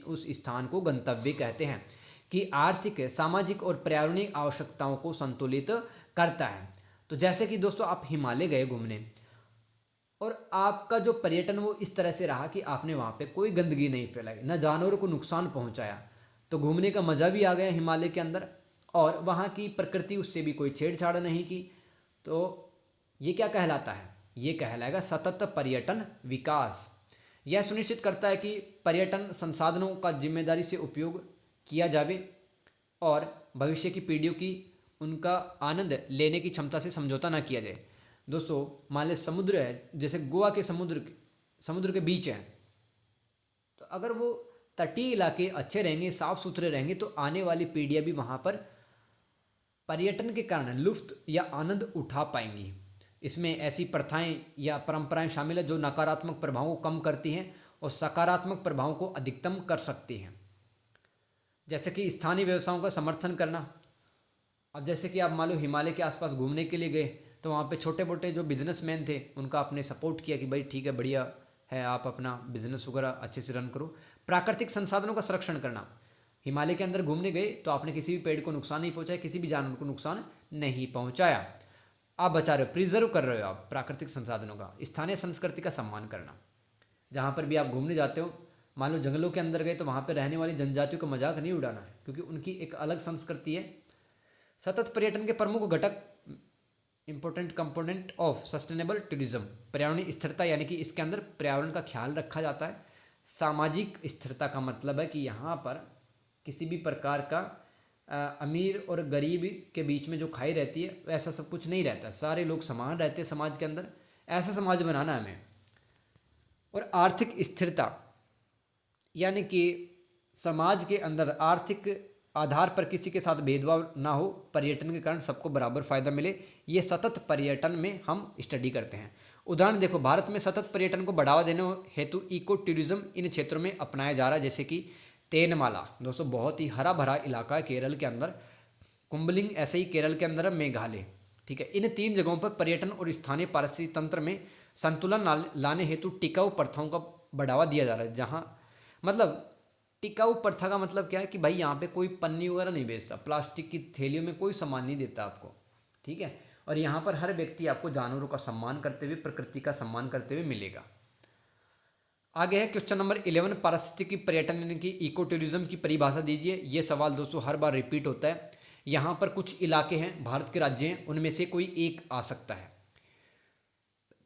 उस स्थान को गंतव्य कहते हैं, कि आर्थिक, सामाजिक और पर्यावरणीय आवश्यकताओं को संतुलित करता है। तो जैसे कि दोस्तों आप हिमालय गए घूमने और आपका जो पर्यटन वो इस तरह से रहा कि आपने वहाँ पे कोई गंदगी नहीं फैलाई, ना जानवरों को नुकसान पहुँचाया, तो घूमने का मज़ा भी आ गया हिमालय के अंदर, और वहाँ की प्रकृति उससे भी कोई छेड़छाड़ नहीं की। तो ये क्या कहलाता है, ये कहलाएगा सतत पर्यटन विकास। यह सुनिश्चित करता है कि पर्यटन संसाधनों का जिम्मेदारी से उपयोग किया जावे और भविष्य की पीढ़ियों की उनका आनंद लेने की क्षमता से समझौता ना किया जाए। दोस्तों मान लो समुद्र है, जैसे गोवा के समुद्र के बीच है, तो अगर वो तटीय इलाके अच्छे रहेंगे, साफ सुथरे रहेंगे, तो आने वाली पीढ़ियाँ भी वहाँ पर पर्यटन के कारण लुफ्त या आनंद उठा पाएंगी। इसमें ऐसी प्रथाएं या परंपराएं शामिल है जो नकारात्मक प्रभावों को कम करती हैं और सकारात्मक प्रभावों को अधिकतम कर सकती हैं। जैसे कि स्थानीय व्यवसायों का समर्थन करना। अब जैसे कि आप मान लो हिमालय के आसपास घूमने के लिए गए, तो वहाँ पे छोटे मोटे जो बिजनेसमैन थे उनका आपने सपोर्ट किया कि भाई ठीक है, बढ़िया है, आप अपना बिजनेस वगैरह अच्छे से रन करो। प्राकृतिक संसाधनों का संरक्षण करना। हिमालय के अंदर घूमने गए तो आपने किसी भी पेड़ को नुकसान नहीं पहुँचाया, किसी भी जानवर को नुकसान नहीं पहुँचाया, आप बचा रहे हो, प्रिजर्व कर रहे हो आप प्राकृतिक संसाधनों का। स्थानीय संस्कृति का सम्मान करना। जहाँ पर भी आप घूमने जाते हो, मान लो जंगलों के अंदर गए, तो वहाँ पर रहने वाली जनजातियों का मजाक नहीं उड़ाना है, क्योंकि उनकी एक अलग संस्कृति है। सतत पर्यटन के प्रमुख घटक, important component of sustainable tourism, पर्यावरणीय स्थिरता, यानी कि इसके अंदर पर्यावरण का ख्याल रखा जाता है। सामाजिक स्थिरता का मतलब है कि यहाँ पर किसी भी प्रकार का अमीर और गरीब के बीच में जो खाई रहती है वैसा सब कुछ नहीं रहता, सारे लोग समान रहते हैं समाज के अंदर, ऐसा समाज बनाना है हमें। और आर्थिक स्थिरता, यानी कि समाज के अंदर आर्थिक आधार पर किसी के साथ भेदभाव ना हो, पर्यटन के कारण सबको बराबर फायदा मिले, ये सतत पर्यटन में हम स्टडी करते हैं। उदाहरण देखो, भारत में सतत पर्यटन को बढ़ावा देने हेतु इको टूरिज्म इन क्षेत्रों में अपनाया जा रहा है। जैसे कि तेनमाला, दोस्तों बहुत ही हरा भरा इलाका है केरल के अंदर, कुंबलिंग ऐसे ही केरल के अंदर, मेघालय, ठीक है। इन 3 जगहों पर पर्यटन और स्थानीय पारिस्थितिक तंत्र में संतुलन लाने हेतु टिकाऊ प्रथाओं का बढ़ावा दिया जा रहा है। जहाँ मतलब टिकाऊ प्रथा का मतलब क्या है कि भाई यहाँ पे कोई पन्नी वगैरह नहीं बेचता, प्लास्टिक की थैलियों में कोई सामान नहीं देता आपको, ठीक है। और यहाँ पर हर व्यक्ति आपको जानवरों का सम्मान करते हुए, प्रकृति का सम्मान करते हुए मिलेगा। आगे है क्वेश्चन नंबर 11, पारिस्थितिकी पर्यटन यानी कि इको टूरिज्म की परिभाषा दीजिए। ये सवाल दोस्तों हर बार रिपीट होता है। यहाँ पर कुछ इलाके हैं, भारत के राज्य हैं, उनमें से कोई एक आ सकता है।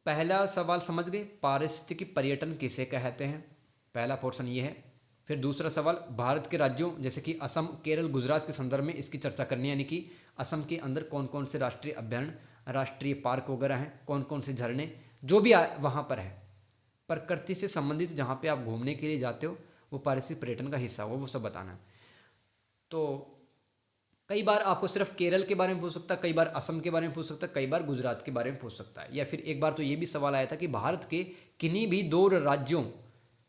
पहला सवाल समझ गए, पारिस्थितिकी पर्यटन किसे कहते हैं, पहला पोर्शन ये है। फिर दूसरा सवाल, भारत के राज्यों जैसे कि असम, केरल, गुजरात के संदर्भ में इसकी चर्चा करनी है, यानी कि असम के अंदर कौन कौन से राष्ट्रीय अभ्यारण्य, राष्ट्रीय पार्क वगैरह हैं, कौन कौन से झरने जो भी वहाँ पर है, प्रकृति से संबंधित जहाँ पे आप घूमने के लिए जाते हो वो पारिस्थितिक पर्यटन का हिस्सा हो, वो सब बताना है। तो कई बार आपको सिर्फ केरल के बारे में पूछ सकता है, कई बार असम के बारे में पूछ सकता है, कई बार गुजरात के बारे में पूछ सकता है। या फिर एक बार तो ये भी सवाल आया था कि भारत के किन्हीं भी 2 राज्यों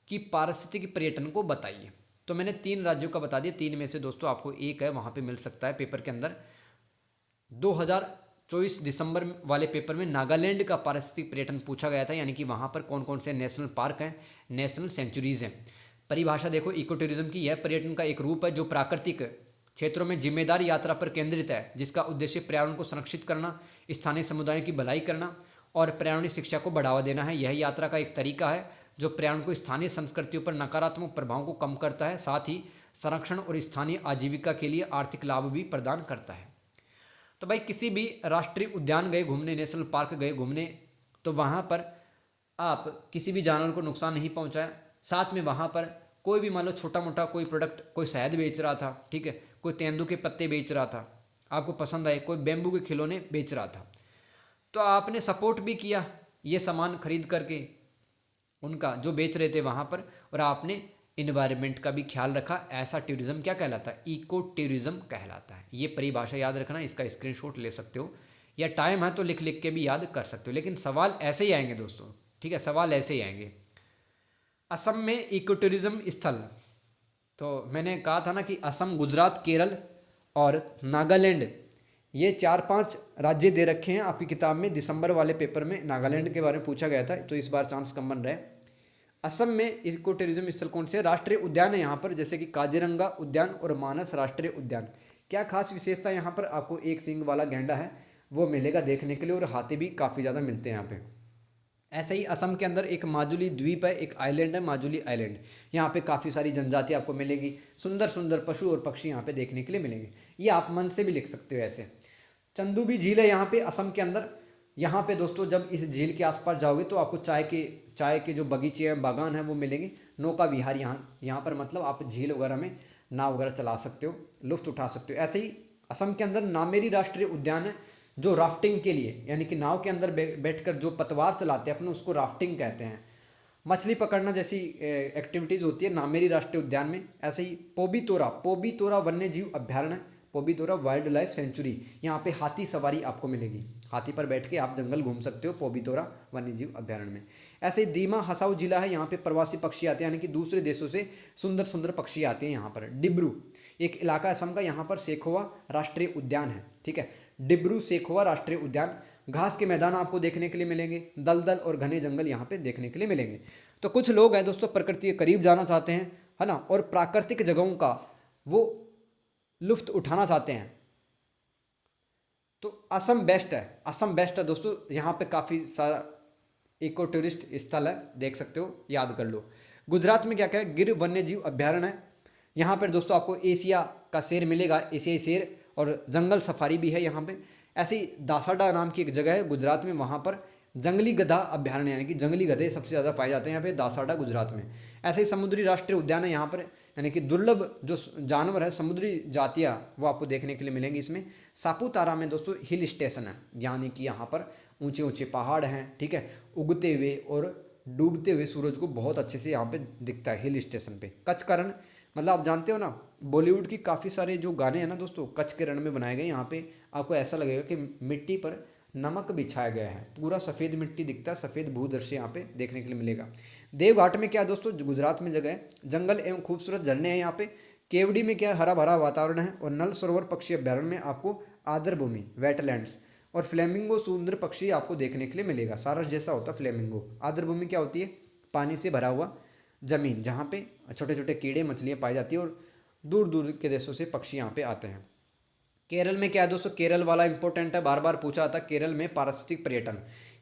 की पारिस्थितिकी पर्यटन को बताइए। तो मैंने 3 राज्यों का बता दिया, 3 में से दोस्तों आपको एक है, वहाँ पे मिल सकता है पेपर के अंदर। 2024 दिसंबर वाले पेपर में नागालैंड का पारिस्थितिक पर्यटन पूछा गया था, यानी कि वहाँ पर कौन कौन से नेशनल पार्क हैं, नेशनल सेंचुरीज हैं। परिभाषा देखो, इको टूरिज्म की, यह पर्यटन का एक रूप है जो प्राकृतिक क्षेत्रों में जिम्मेदार यात्रा पर केंद्रित है, जिसका उद्देश्य पर्यावरण को संरक्षित करना, स्थानीय समुदायों की भलाई करना और पर्यावरणीय शिक्षा को बढ़ावा देना है। यह यात्रा का एक तरीका है जो पर्यावरण को स्थानीय संस्कृतियों पर नकारात्मक प्रभावों को कम करता है, साथ ही संरक्षण और स्थानीय आजीविका के लिए आर्थिक लाभ भी प्रदान करता है। तो भाई किसी भी राष्ट्रीय उद्यान गए घूमने, नेशनल पार्क गए घूमने, तो वहाँ पर आप किसी भी जानवर को नुकसान नहीं पहुँचाया। साथ में वहाँ पर कोई भी मान लो छोटा मोटा कोई प्रोडक्ट, कोई शहद बेच रहा था, ठीक है, कोई तेंदू के पत्ते बेच रहा था, आपको पसंद आए, कोई बेम्बू के खिलौने बेच रहा था, तो आपने सपोर्ट भी किया ये सामान खरीद करके उनका जो बेच रहे थे वहाँ पर, और आपने इन्वायरमेंट का भी ख्याल रखा। ऐसा टूरिज्म क्या कहलाता है? इको टूरिज्म कहलाता है। ये परिभाषा याद रखना, इसका स्क्रीनशॉट ले सकते हो, या टाइम है तो लिख लिख के भी याद कर सकते हो, लेकिन सवाल ऐसे ही आएंगे दोस्तों, ठीक है, सवाल ऐसे ही आएंगे। असम में इको टूरिज्म स्थल, तो मैंने कहा था ना कि असम, गुजरात, केरल और नागालैंड, ये 4-5 राज्य दे रखे हैं आपकी किताब में। दिसंबर वाले पेपर में नागालैंड के बारे में पूछा गया था, तो इस बार चांस कम बन रहा है। असम में इको टूरिज्म स्थल कौन से? राष्ट्रीय उद्यान है यहाँ पर, जैसे कि काजीरंगा उद्यान और मानस राष्ट्रीय उद्यान। क्या खास विशेषता यहाँ पर? आपको एक सींग वाला गैंडा है वो मिलेगा देखने के लिए, और हाथी भी काफ़ी ज़्यादा मिलते हैं यहाँ पे। ऐसे ही असम के अंदर एक माजुली द्वीप है, एक आइलैंड है माजुली आइलैंड। यहाँ पे काफ़ी सारी जनजाति आपको मिलेगी, सुंदर सुंदर पशु और पक्षी यहाँ पे देखने के लिए मिलेंगे। ये आप मन से भी लिख सकते हो ऐसे। चंदूबी झील है यहाँ पे असम के अंदर। यहाँ पे दोस्तों जब इस झील के आसपास जाओगे तो आपको चाय के जो बगीचे हैं, बागान हैं, वो मिलेंगे। नौका विहार यहाँ पर मतलब आप झील वगैरह में नाव वगैरह चला सकते हो, लुत्फ उठा सकते हो। ऐसे ही असम के अंदर नामेरी राष्ट्रीय उद्यान है, जो राफ्टिंग के लिए, यानी कि नाव के अंदर बैठकर जो पतवार चलाते हैं अपने, उसको राफ्टिंग कहते हैं। मछली पकड़ना जैसी एक्टिविटीज़ होती है नामेरी राष्ट्रीय उद्यान में। ऐसे ही पोबीतोरा वन्य जीव अभ्यारण्य, पोबीतोरा वाइल्ड लाइफ सेंचुरी, यहाँ पे हाथी सवारी आपको मिलेगी। हाथी पर बैठ के आप जंगल घूम सकते हो पोबीतोरा वन्य जीव अभ्यारण्य में। ऐसे ही दीमा हसाऊ जिला है, यहाँ पे प्रवासी पक्षी आते हैं, यानी कि दूसरे देशों से सुंदर सुंदर पक्षी आते हैं यहाँ पर। डिब्रू एक इलाका असम का, यहाँ पर सेखोवा राष्ट्रीय उद्यान है, ठीक है, डिब्रू सेखोवा राष्ट्रीय उद्यान। घास के मैदान आपको देखने के लिए मिलेंगे, दलदल और घने जंगल यहाँ पे देखने के लिए मिलेंगे। तो कुछ लोग हैं दोस्तों प्रकृति के करीब जाना चाहते हैं, है ना, और प्राकृतिक जगहों का वो लुफ्त उठाना चाहते हैं, तो असम बेस्ट है। असम बेस्ट है दोस्तों, यहाँ पे काफ़ी सारा इको टूरिस्ट स्थल है, देख सकते हो, याद कर लो। गुजरात में क्या क्या है? गिर वन्य जीव अभ्यारण्य है। यहाँ पर दोस्तों आपको एशिया का शेर मिलेगा, एशियाई शेर, और जंगल सफारी भी है यहाँ पे। ऐसे ही दासाडा नाम की एक जगह है गुजरात में, वहाँ पर जंगली गधा अभ्यारण्य, यानी कि जंगली गधे सबसे ज़्यादा पाए जाते हैं यहाँ पे दासाडा गुजरात में। ऐसे ही समुद्री राष्ट्रीय उद्यान है यहाँ पर, यानी कि दुर्लभ जो जानवर है, समुद्री जातियाँ, वो आपको देखने के लिए मिलेंगी इसमें। सापुतारा में दोस्तों हिल स्टेशन है, यानी कि यहाँ पर ऊंचे ऊंचे पहाड़ हैं, ठीक है, उगते हुए और डूबते हुए सूरज को बहुत अच्छे से यहाँ पे दिखता है हिल स्टेशन पे। कच्छ का रण, मतलब आप जानते हो ना, बॉलीवुड की काफ़ी सारे जो गाने हैं ना दोस्तों, कच्छ के रण में बनाए गए। यहाँ पे आपको ऐसा लगेगा कि मिट्टी पर नमक बिछाया गया है, पूरा सफ़ेद मिट्टी दिखता है, सफ़ेद भूदृश्य यहाँ पे देखने के लिए मिलेगा। देवघाट में क्या दोस्तों, गुजरात में जगह है, जंगल एवं खूबसूरत झरने हैं यहाँ पे। केवड़ी में क्या, हरा भरा वातावरण है। और नल सरोवर पक्षी अभ्यारण्य में आपको आर्द्र भूमि, वेटलैंड्स, और फ्लेमिंगो सुंदर पक्षी आपको देखने के लिए मिलेगा। सारस जैसा होता है फ्लेमिंगो। आर्द्र भूमि क्या होती है? पानी से भरा हुआ जमीन, जहाँ पे छोटे छोटे कीड़े मछलियाँ पाई जाती है, और दूर दूर के देशों से पक्षी यहाँ पे आते हैं। केरल में क्या है दोस्तों, केरल वाला इंपॉर्टेंट है, बार बार पूछा था। केरल में पारिस्थितिक पर्यटन,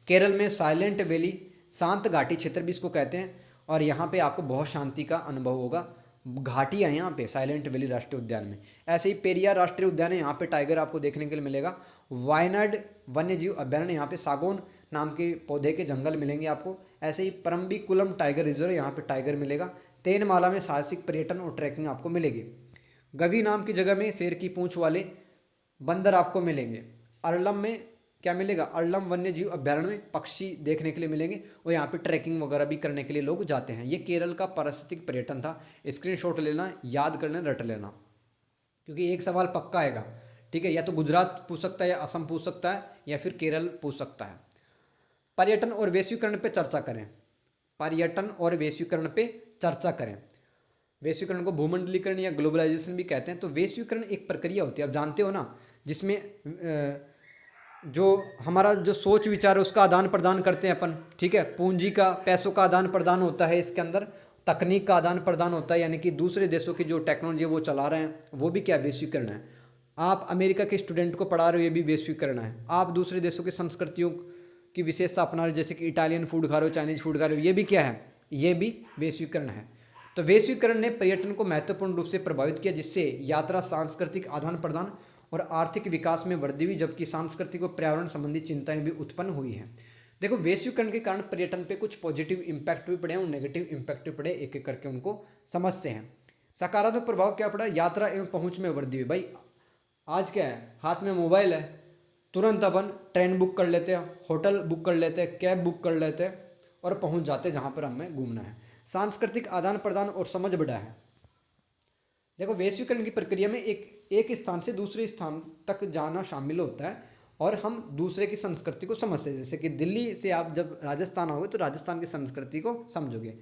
केरल में साइलेंट वैली, शांत घाटी क्षेत्र भी इसको कहते हैं, और यहाँ पे आपको बहुत शांति का अनुभव होगा। घाटी है यहाँ पे साइलेंट वैली राष्ट्रीय उद्यान में। ऐसे ही पेरियार राष्ट्रीय उद्यान है, यहाँ पे टाइगर आपको देखने के लिए मिलेगा। वायनाड वन्य जीव अभ्यारण्य, यहाँ पे सागौन नाम के पौधे के जंगल मिलेंगे आपको। ऐसे ही परम्बिकुलम टाइगर रिजर्व, यहाँ पे टाइगर मिलेगा। तेनमाला में साहसिक पर्यटन और ट्रैकिंग आपको मिलेगी। गवी नाम की जगह में शेर की पूंछ वाले बंदर आपको मिलेंगे। अरलम में क्या मिलेगा, अरलम वन्य जीव अभ्यारण्य में पक्षी देखने के लिए मिलेंगे, और यहाँ पे ट्रैकिंग वगैरह भी करने के लिए लोग जाते हैं। ये केरल का पारिस्थितिक पर्यटन था। स्क्रीनशॉट लेना, याद करना, रट लेना, क्योंकि एक सवाल पक्का आएगा, ठीक है, या तो गुजरात पूछ सकता है, या असम पूछ सकता है, या फिर केरल पूछ सकता है। पर्यटन और वैश्वीकरण पे चर्चा करें। पर्यटन और वैश्वीकरण पे चर्चा करें। वैश्वीकरण को भूमंडलीकरण या ग्लोबलाइजेशन भी कहते हैं। तो वैश्वीकरण एक प्रक्रिया होती है, आप जानते हो ना, जिसमें जो हमारा जो सोच विचार है उसका आदान प्रदान करते हैं अपन, ठीक है, पूंजी का, पैसों का आदान प्रदान होता है इसके अंदर, तकनीक का आदान प्रदान होता है, यानी कि दूसरे देशों की जो टेक्नोलॉजी वो चला रहे हैं, वो भी क्या वैश्वीकरण है। आप अमेरिका के स्टूडेंट को पढ़ा रहे हो, ये भी वैश्वीकरण है। आप दूसरे देशों की संस्कृतियों की विशेषता अपना रहे हो, जैसे कि इटालियन फूड खा रहे हो, चाइनीज फूड खा रहे हो, ये भी क्या है, ये भी वैश्वीकरण है। तो वैश्वीकरण ने पर्यटन को महत्वपूर्ण रूप से प्रभावित किया, जिससे यात्रा, सांस्कृतिक आदान प्रदान और आर्थिक विकास में वृद्धि हुई, जबकि सांस्कृतिक और पर्यावरण संबंधी चिंताएं भी उत्पन्न हुई हैं। देखो, वैश्वीकरण के कारण पर्यटन पे कुछ पॉजिटिव इम्पैक्ट भी पड़े और नेगेटिव इम्पैक्ट भी पड़े, एक एक करके उनको समझते हैं। सकारात्मक प्रभाव क्या पड़ा, यात्रा एवं पहुंच में वृद्धि हुई। भाई आज क्या है, हाथ में मोबाइल है, तुरंत अपन ट्रेन बुक कर लेते हैं, होटल बुक कर लेते हैं, कैब बुक कर लेते हैं और पहुंच जाते हैं जहाँ पर हमें घूमना है। सांस्कृतिक आदान प्रदान और समझ बढ़ा है। देखो, वैश्वीकरण की प्रक्रिया में एक स्थान से दूसरे स्थान तक जाना शामिल होता है और हम दूसरे की संस्कृति को समझते हैं। जैसे कि दिल्ली से आप जब राजस्थान आओगे तो राजस्थान की संस्कृति को समझोगे,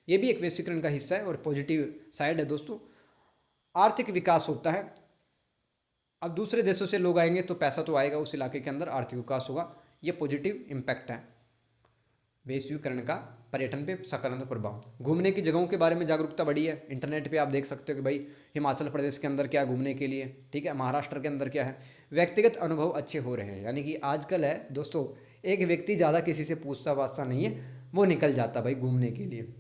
ये भी एक वैश्वीकरण का हिस्सा है और पॉजिटिव साइड है दोस्तों। आर्थिक विकास होता है, अब दूसरे देशों से लोग आएंगे तो पैसा तो आएगा उस इलाके के अंदर, आर्थिक विकास होगा, ये पॉजिटिव इम्पैक्ट है वैश्वीकरण का पर्यटन पे सकारात्मक प्रभाव। घूमने की जगहों के बारे में जागरूकता बढ़ी है, इंटरनेट पे आप देख सकते हो कि भाई हिमाचल प्रदेश के अंदर क्या घूमने के लिए, ठीक है, महाराष्ट्र के अंदर क्या है। व्यक्तिगत अनुभव अच्छे हो रहे हैं, यानी कि आजकल है दोस्तों, एक व्यक्ति ज़्यादा किसी से पूछता वास्ता नहीं है, वो निकल जाता भाई घूमने के लिए।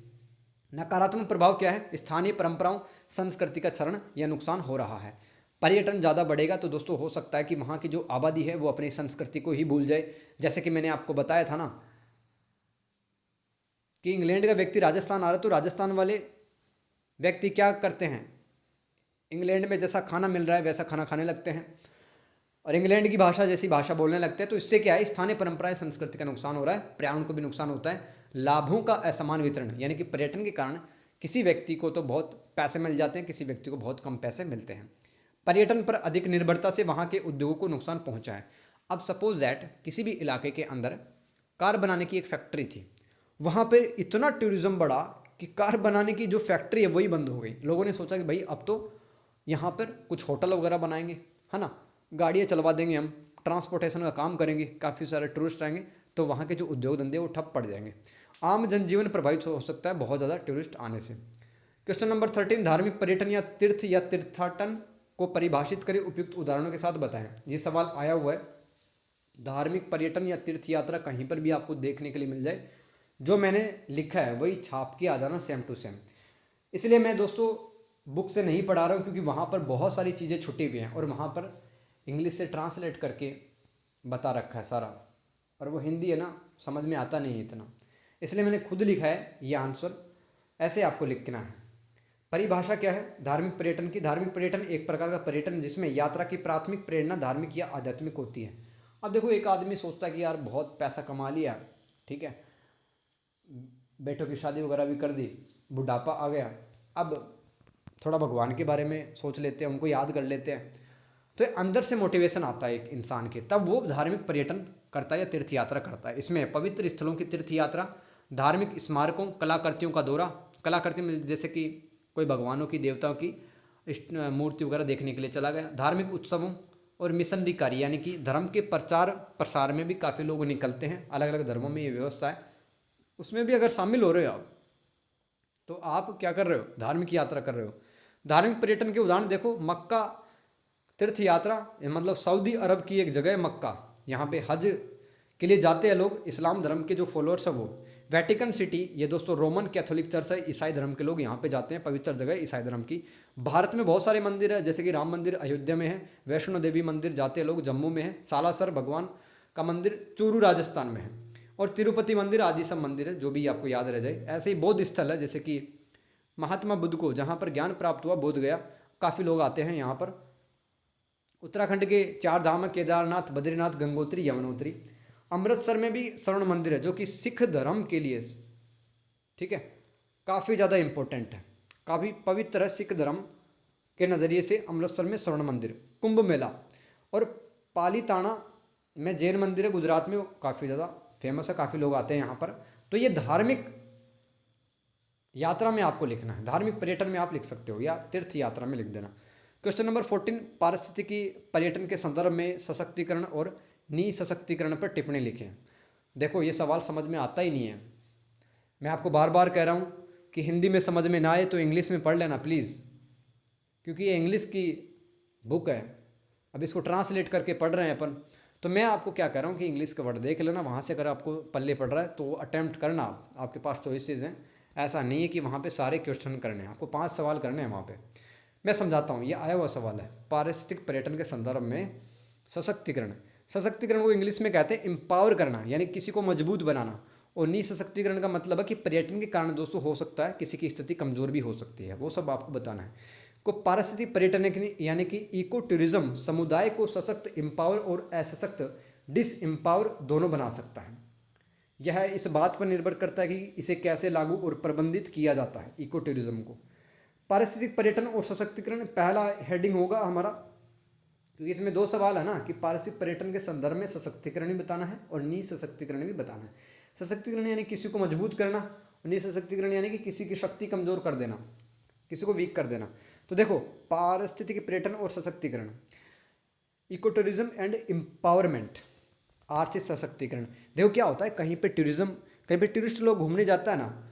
नकारात्मक प्रभाव क्या है, स्थानीय परंपराओं, संस्कृति का क्षरण या नुकसान हो रहा है। पर्यटन ज़्यादा बढ़ेगा तो दोस्तों हो सकता है कि वहाँ की जो आबादी है वो अपनी संस्कृति को ही भूल जाए। जैसे कि मैंने आपको बताया था ना कि इंग्लैंड का व्यक्ति राजस्थान आ रहा है तो राजस्थान वाले व्यक्ति क्या करते हैं, इंग्लैंड में जैसा खाना मिल रहा है वैसा खाना खाने लगते हैं और इंग्लैंड की भाषा जैसी भाषा बोलने लगते हैं। तो इससे क्या है, स्थानीय परंपराएं, संस्कृति का नुकसान हो रहा है, पर्यावरण को भी नुकसान होता है। लाभों का असमान वितरण, यानी कि पर्यटन के कारण किसी व्यक्ति को तो बहुत पैसे मिल जाते हैं, किसी व्यक्ति को बहुत कम पैसे मिलते हैं। पर्यटन पर अधिक निर्भरता से वहाँ के उद्योगों को नुकसान पहुँचा है। अब सपोज दैट किसी भी इलाके के अंदर कार बनाने की एक फैक्ट्री थी, वहाँ पर इतना टूरिज्म बढ़ा कि कार बनाने की जो फैक्ट्री है वही बंद हो गई। लोगों ने सोचा कि भाई अब तो यहाँ पर कुछ होटल वगैरह बनाएंगे, है ना, गाड़ियाँ चलवा देंगे, हम ट्रांसपोर्टेशन का काम करेंगे, काफ़ी सारे टूरिस्ट आएंगे, तो वहाँ के जो उद्योग धंधे वो ठप पड़ जाएंगे। आम जनजीवन प्रभावित हो सकता है बहुत ज़्यादा टूरिस्ट आने से। क्वेश्चन नंबर 13, धार्मिक पर्यटन या तीर्थाटन को परिभाषित करें, उपयुक्त उदाहरणों के साथ बताएं। ये सवाल आया हुआ है। धार्मिक पर्यटन या तीर्थ यात्रा कहीं पर भी आपको देखने के लिए मिल जाए, जो मैंने लिखा है वही छाप के आ जाना सेम टू सेम। इसलिए मैं दोस्तों बुक से नहीं पढ़ा रहा हूँ, क्योंकि वहाँ पर बहुत सारी चीज़ें छुटी हुई हैं और वहाँ पर इंग्लिश से ट्रांसलेट करके बता रखा है सारा, और वो हिंदी है ना, समझ में आता नहीं है इतना, इसलिए मैंने खुद लिखा है ये आंसर, ऐसे आपको लिखना है। परिभाषा क्या है धार्मिक पर्यटन की? धार्मिक पर्यटन एक प्रकार का पर्यटन जिसमें यात्रा की प्राथमिक प्रेरणा धार्मिक या आध्यात्मिक होती है। अब देखो, एक आदमी सोचता है कि यार बहुत पैसा कमा लिया, ठीक है, बेटों की शादी वगैरह भी कर दी, बुढ़ापा आ गया, अब थोड़ा भगवान के बारे में सोच लेते हैं, उनको याद कर लेते हैं, तो अंदर से मोटिवेशन आता है एक इंसान के, तब वो धार्मिक पर्यटन करता है या तीर्थ यात्रा करता है। इसमें पवित्र स्थलों की तीर्थ यात्रा, धार्मिक स्मारकों, कलाकृतियों का दौरा, कलाकृति में जैसे कि कोई भगवानों की, देवताओं की मूर्ति वगैरह देखने के लिए चला गया, धार्मिक उत्सवों और मिशनरी कार्य, यानी कि धर्म के प्रचार प्रसार में भी काफ़ी लोग निकलते हैं, अलग अलग धर्मों में ये व्यवस्था है, उसमें भी अगर शामिल हो रहे हो आप, तो आप क्या कर रहे हो, धार्मिक यात्रा कर रहे हो। धार्मिक पर्यटन के उदाहरण देखो, मक्का तीर्थ यात्रा, मतलब सऊदी अरब की एक जगह है मक्का, यहाँ पे हज के लिए जाते हैं लोग, इस्लाम धर्म के जो फॉलोअर्स हैं वो। वेटिकन सिटी, ये दोस्तों रोमन कैथोलिक चर्च है, ईसाई धर्म के लोग यहाँ पे जाते हैं, पवित्र जगह ईसाई धर्म की। भारत में बहुत सारे मंदिर है, जैसे कि राम मंदिर अयोध्या में है, वैष्णो देवी मंदिर जाते हैं लोग जम्मू में है, सालासर भगवान का मंदिर चूरू राजस्थान में है, और तिरुपति मंदिर आदि सब मंदिर है, जो भी आपको याद रह जाए। ऐसे ही बौद्ध स्थल है, जैसे कि महात्मा बुद्ध को जहाँ पर ज्ञान प्राप्त हुआ, बोध गया, काफ़ी लोग आते हैं यहाँ पर। उत्तराखंड के 4 धाम है, केदारनाथ, बद्रीनाथ, गंगोत्री, यमुनोत्री। अमृतसर में भी स्वर्ण मंदिर है, जो कि सिख धर्म के लिए, ठीक है, काफ़ी ज़्यादा इम्पोर्टेंट है, काफ़ी पवित्र है सिख धर्म के नज़रिए से अमृतसर में स्वर्ण मंदिर। कुंभ मेला और पालीताना में जैन मंदिर है, गुजरात में, काफ़ी ज़्यादा फेमस है, काफ़ी लोग आते हैं यहाँ पर। तो ये धार्मिक यात्रा में आपको लिखना है, धार्मिक पर्यटन में आप लिख सकते हो या तीर्थ यात्रा में लिख देना। क्वेश्चन नंबर 14, पारिस्थितिकी पर्यटन के संदर्भ में सशक्तिकरण और निःसशक्तिकरण पर टिप्पणी लिखें। देखो, ये सवाल समझ में आता ही नहीं है, मैं आपको बार बार कह रहा हूँ कि हिंदी में समझ में ना आए तो इंग्लिश में पढ़ लेना प्लीज़, क्योंकि ये इंग्लिश की बुक है, अब इसको ट्रांसलेट करके पढ़ रहे हैं अपन, तो मैं आपको क्या कह रहा हूँ कि इंग्लिश का वर्ड देख लेना, वहाँ से अगर आपको पल्ले पड़ रहा है तो अटैम्प्ट करना, आपके पास चॉइसेस हैं। ऐसा नहीं है कि वहाँ पे सारे क्वेश्चन करने हैं, आपको 5 सवाल करने हैं वहाँ पे। मैं समझाता हूँ, ये आया हुआ सवाल है, पारिस्थितिक पर्यटन के संदर्भ में सशक्तिकरण। सशक्तिकरण को इंग्लिश में कहते हैं एम्पावर करना, यानी किसी को मजबूत बनाना। और निसशक्तिकरण का मतलब है कि पर्यटन के कारण दोस्तों हो सकता है किसी की स्थिति कमज़ोर भी हो सकती है, वो सब आपको बताना है। को पारिस्थितिक पर्यटन यानी कि इको टूरिज्म समुदाय को सशक्त, एम्पावर और असशक्त, डिस एम्पावर दोनों बना सकता है। यह इस बात पर निर्भर करता है कि इसे कैसे लागू और प्रबंधित किया जाता है इको टूरिज्म को। पारिस्थितिक पर्यटन और सशक्तिकरण पहला हेडिंग होगा हमारा, क्योंकि इसमें 2 सवाल है ना कि पारिस्थितिक पर्यटन के संदर्भ में सशक्तिकरण भी बताना है और निसशक्तिकरण भी बताना है। सशक्तिकरण यानी किसी को मजबूत करना, और निसशक्तिकरण यानी कि किसी की शक्ति कमजोर कर देना, किसी को वीक कर देना। तो देखो, पारिस्थितिक पर्यटन और सशक्तिकरण, इको टूरिज्म एंड एम्पावरमेंट, आर्थिक सशक्तिकरण। देखो क्या होता है, कहीं पे टूरिस्ट लोग घूमने जाता है ना,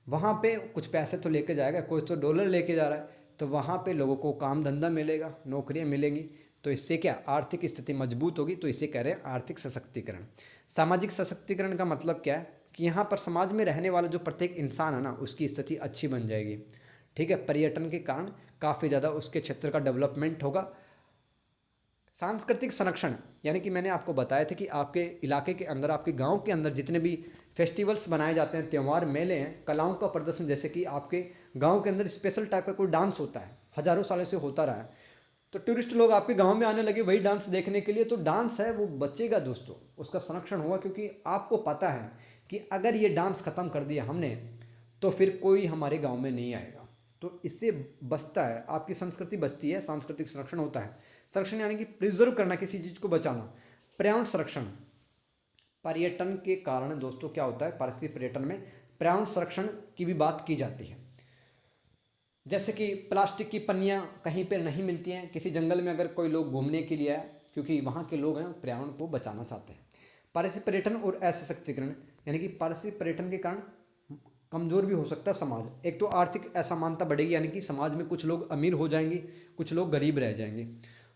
वहाँ पे कुछ पैसे तो लेके जाएगा, कोई तो डॉलर लेके जा रहा है, तो वहाँ पे लोगों को काम धंधा मिलेगा, नौकरियाँ मिलेंगी, तो इससे क्या आर्थिक स्थिति मजबूत होगी, तो इसे कह रहे हैं आर्थिक सशक्तिकरण। सामाजिक सशक्तिकरण का मतलब क्या है कि यहाँ पर समाज में रहने वाला जो प्रत्येक इंसान है ना, उसकी स्थिति अच्छी बन जाएगी। ठीक है, पर्यटन के कारण काफ़ी ज़्यादा उसके क्षेत्र का डेवलपमेंट होगा। सांस्कृतिक संरक्षण, यानी कि मैंने आपको बताया था कि आपके इलाके के अंदर, आपके गांव के अंदर जितने भी फेस्टिवल्स बनाए जाते हैं, त्यौहार, मेले हैं, कलाओं का प्रदर्शन, जैसे कि आपके गांव के अंदर स्पेशल टाइप का कोई डांस होता है, हज़ारों सालों से होता रहा है, तो टूरिस्ट लोग आपके गांव में आने लगे वही डांस देखने के लिए, तो डांस है वो बचेगा दोस्तों, उसका संरक्षण होगा, क्योंकि आपको पता है कि अगर ये डांस ख़त्म कर दिया हमने तो फिर कोई हमारे गाँव में नहीं आएगा, तो इससे बचता है, आपकी संस्कृति बचती है, सांस्कृतिक संरक्षण होता है। संरक्षण यानी कि प्रिजर्व करना, किसी चीज़ को बचाना। पर्यावरण संरक्षण, पर्यटन के कारण दोस्तों क्या होता है, पारिस्थितिक पर्यटन में पर्यावरण संरक्षण की भी बात की जाती है। जैसे कि प्लास्टिक की पन्नियाँ कहीं पर नहीं मिलती हैं, किसी जंगल में अगर कोई लोग घूमने के लिए आए, क्योंकि वहाँ के लोग हैं पर्यावरण को बचाना चाहते हैं। पारिस्थितिक पर्यटन और असशक्तिकरण, यानी कि पारिस्थितिक पर्यटन के कारण कमज़ोर भी हो सकता है समाज। एक तो आर्थिक असमानता बढ़ेगी, यानी कि समाज में कुछ लोग अमीर हो जाएंगे, कुछ लोग गरीब रह जाएंगे।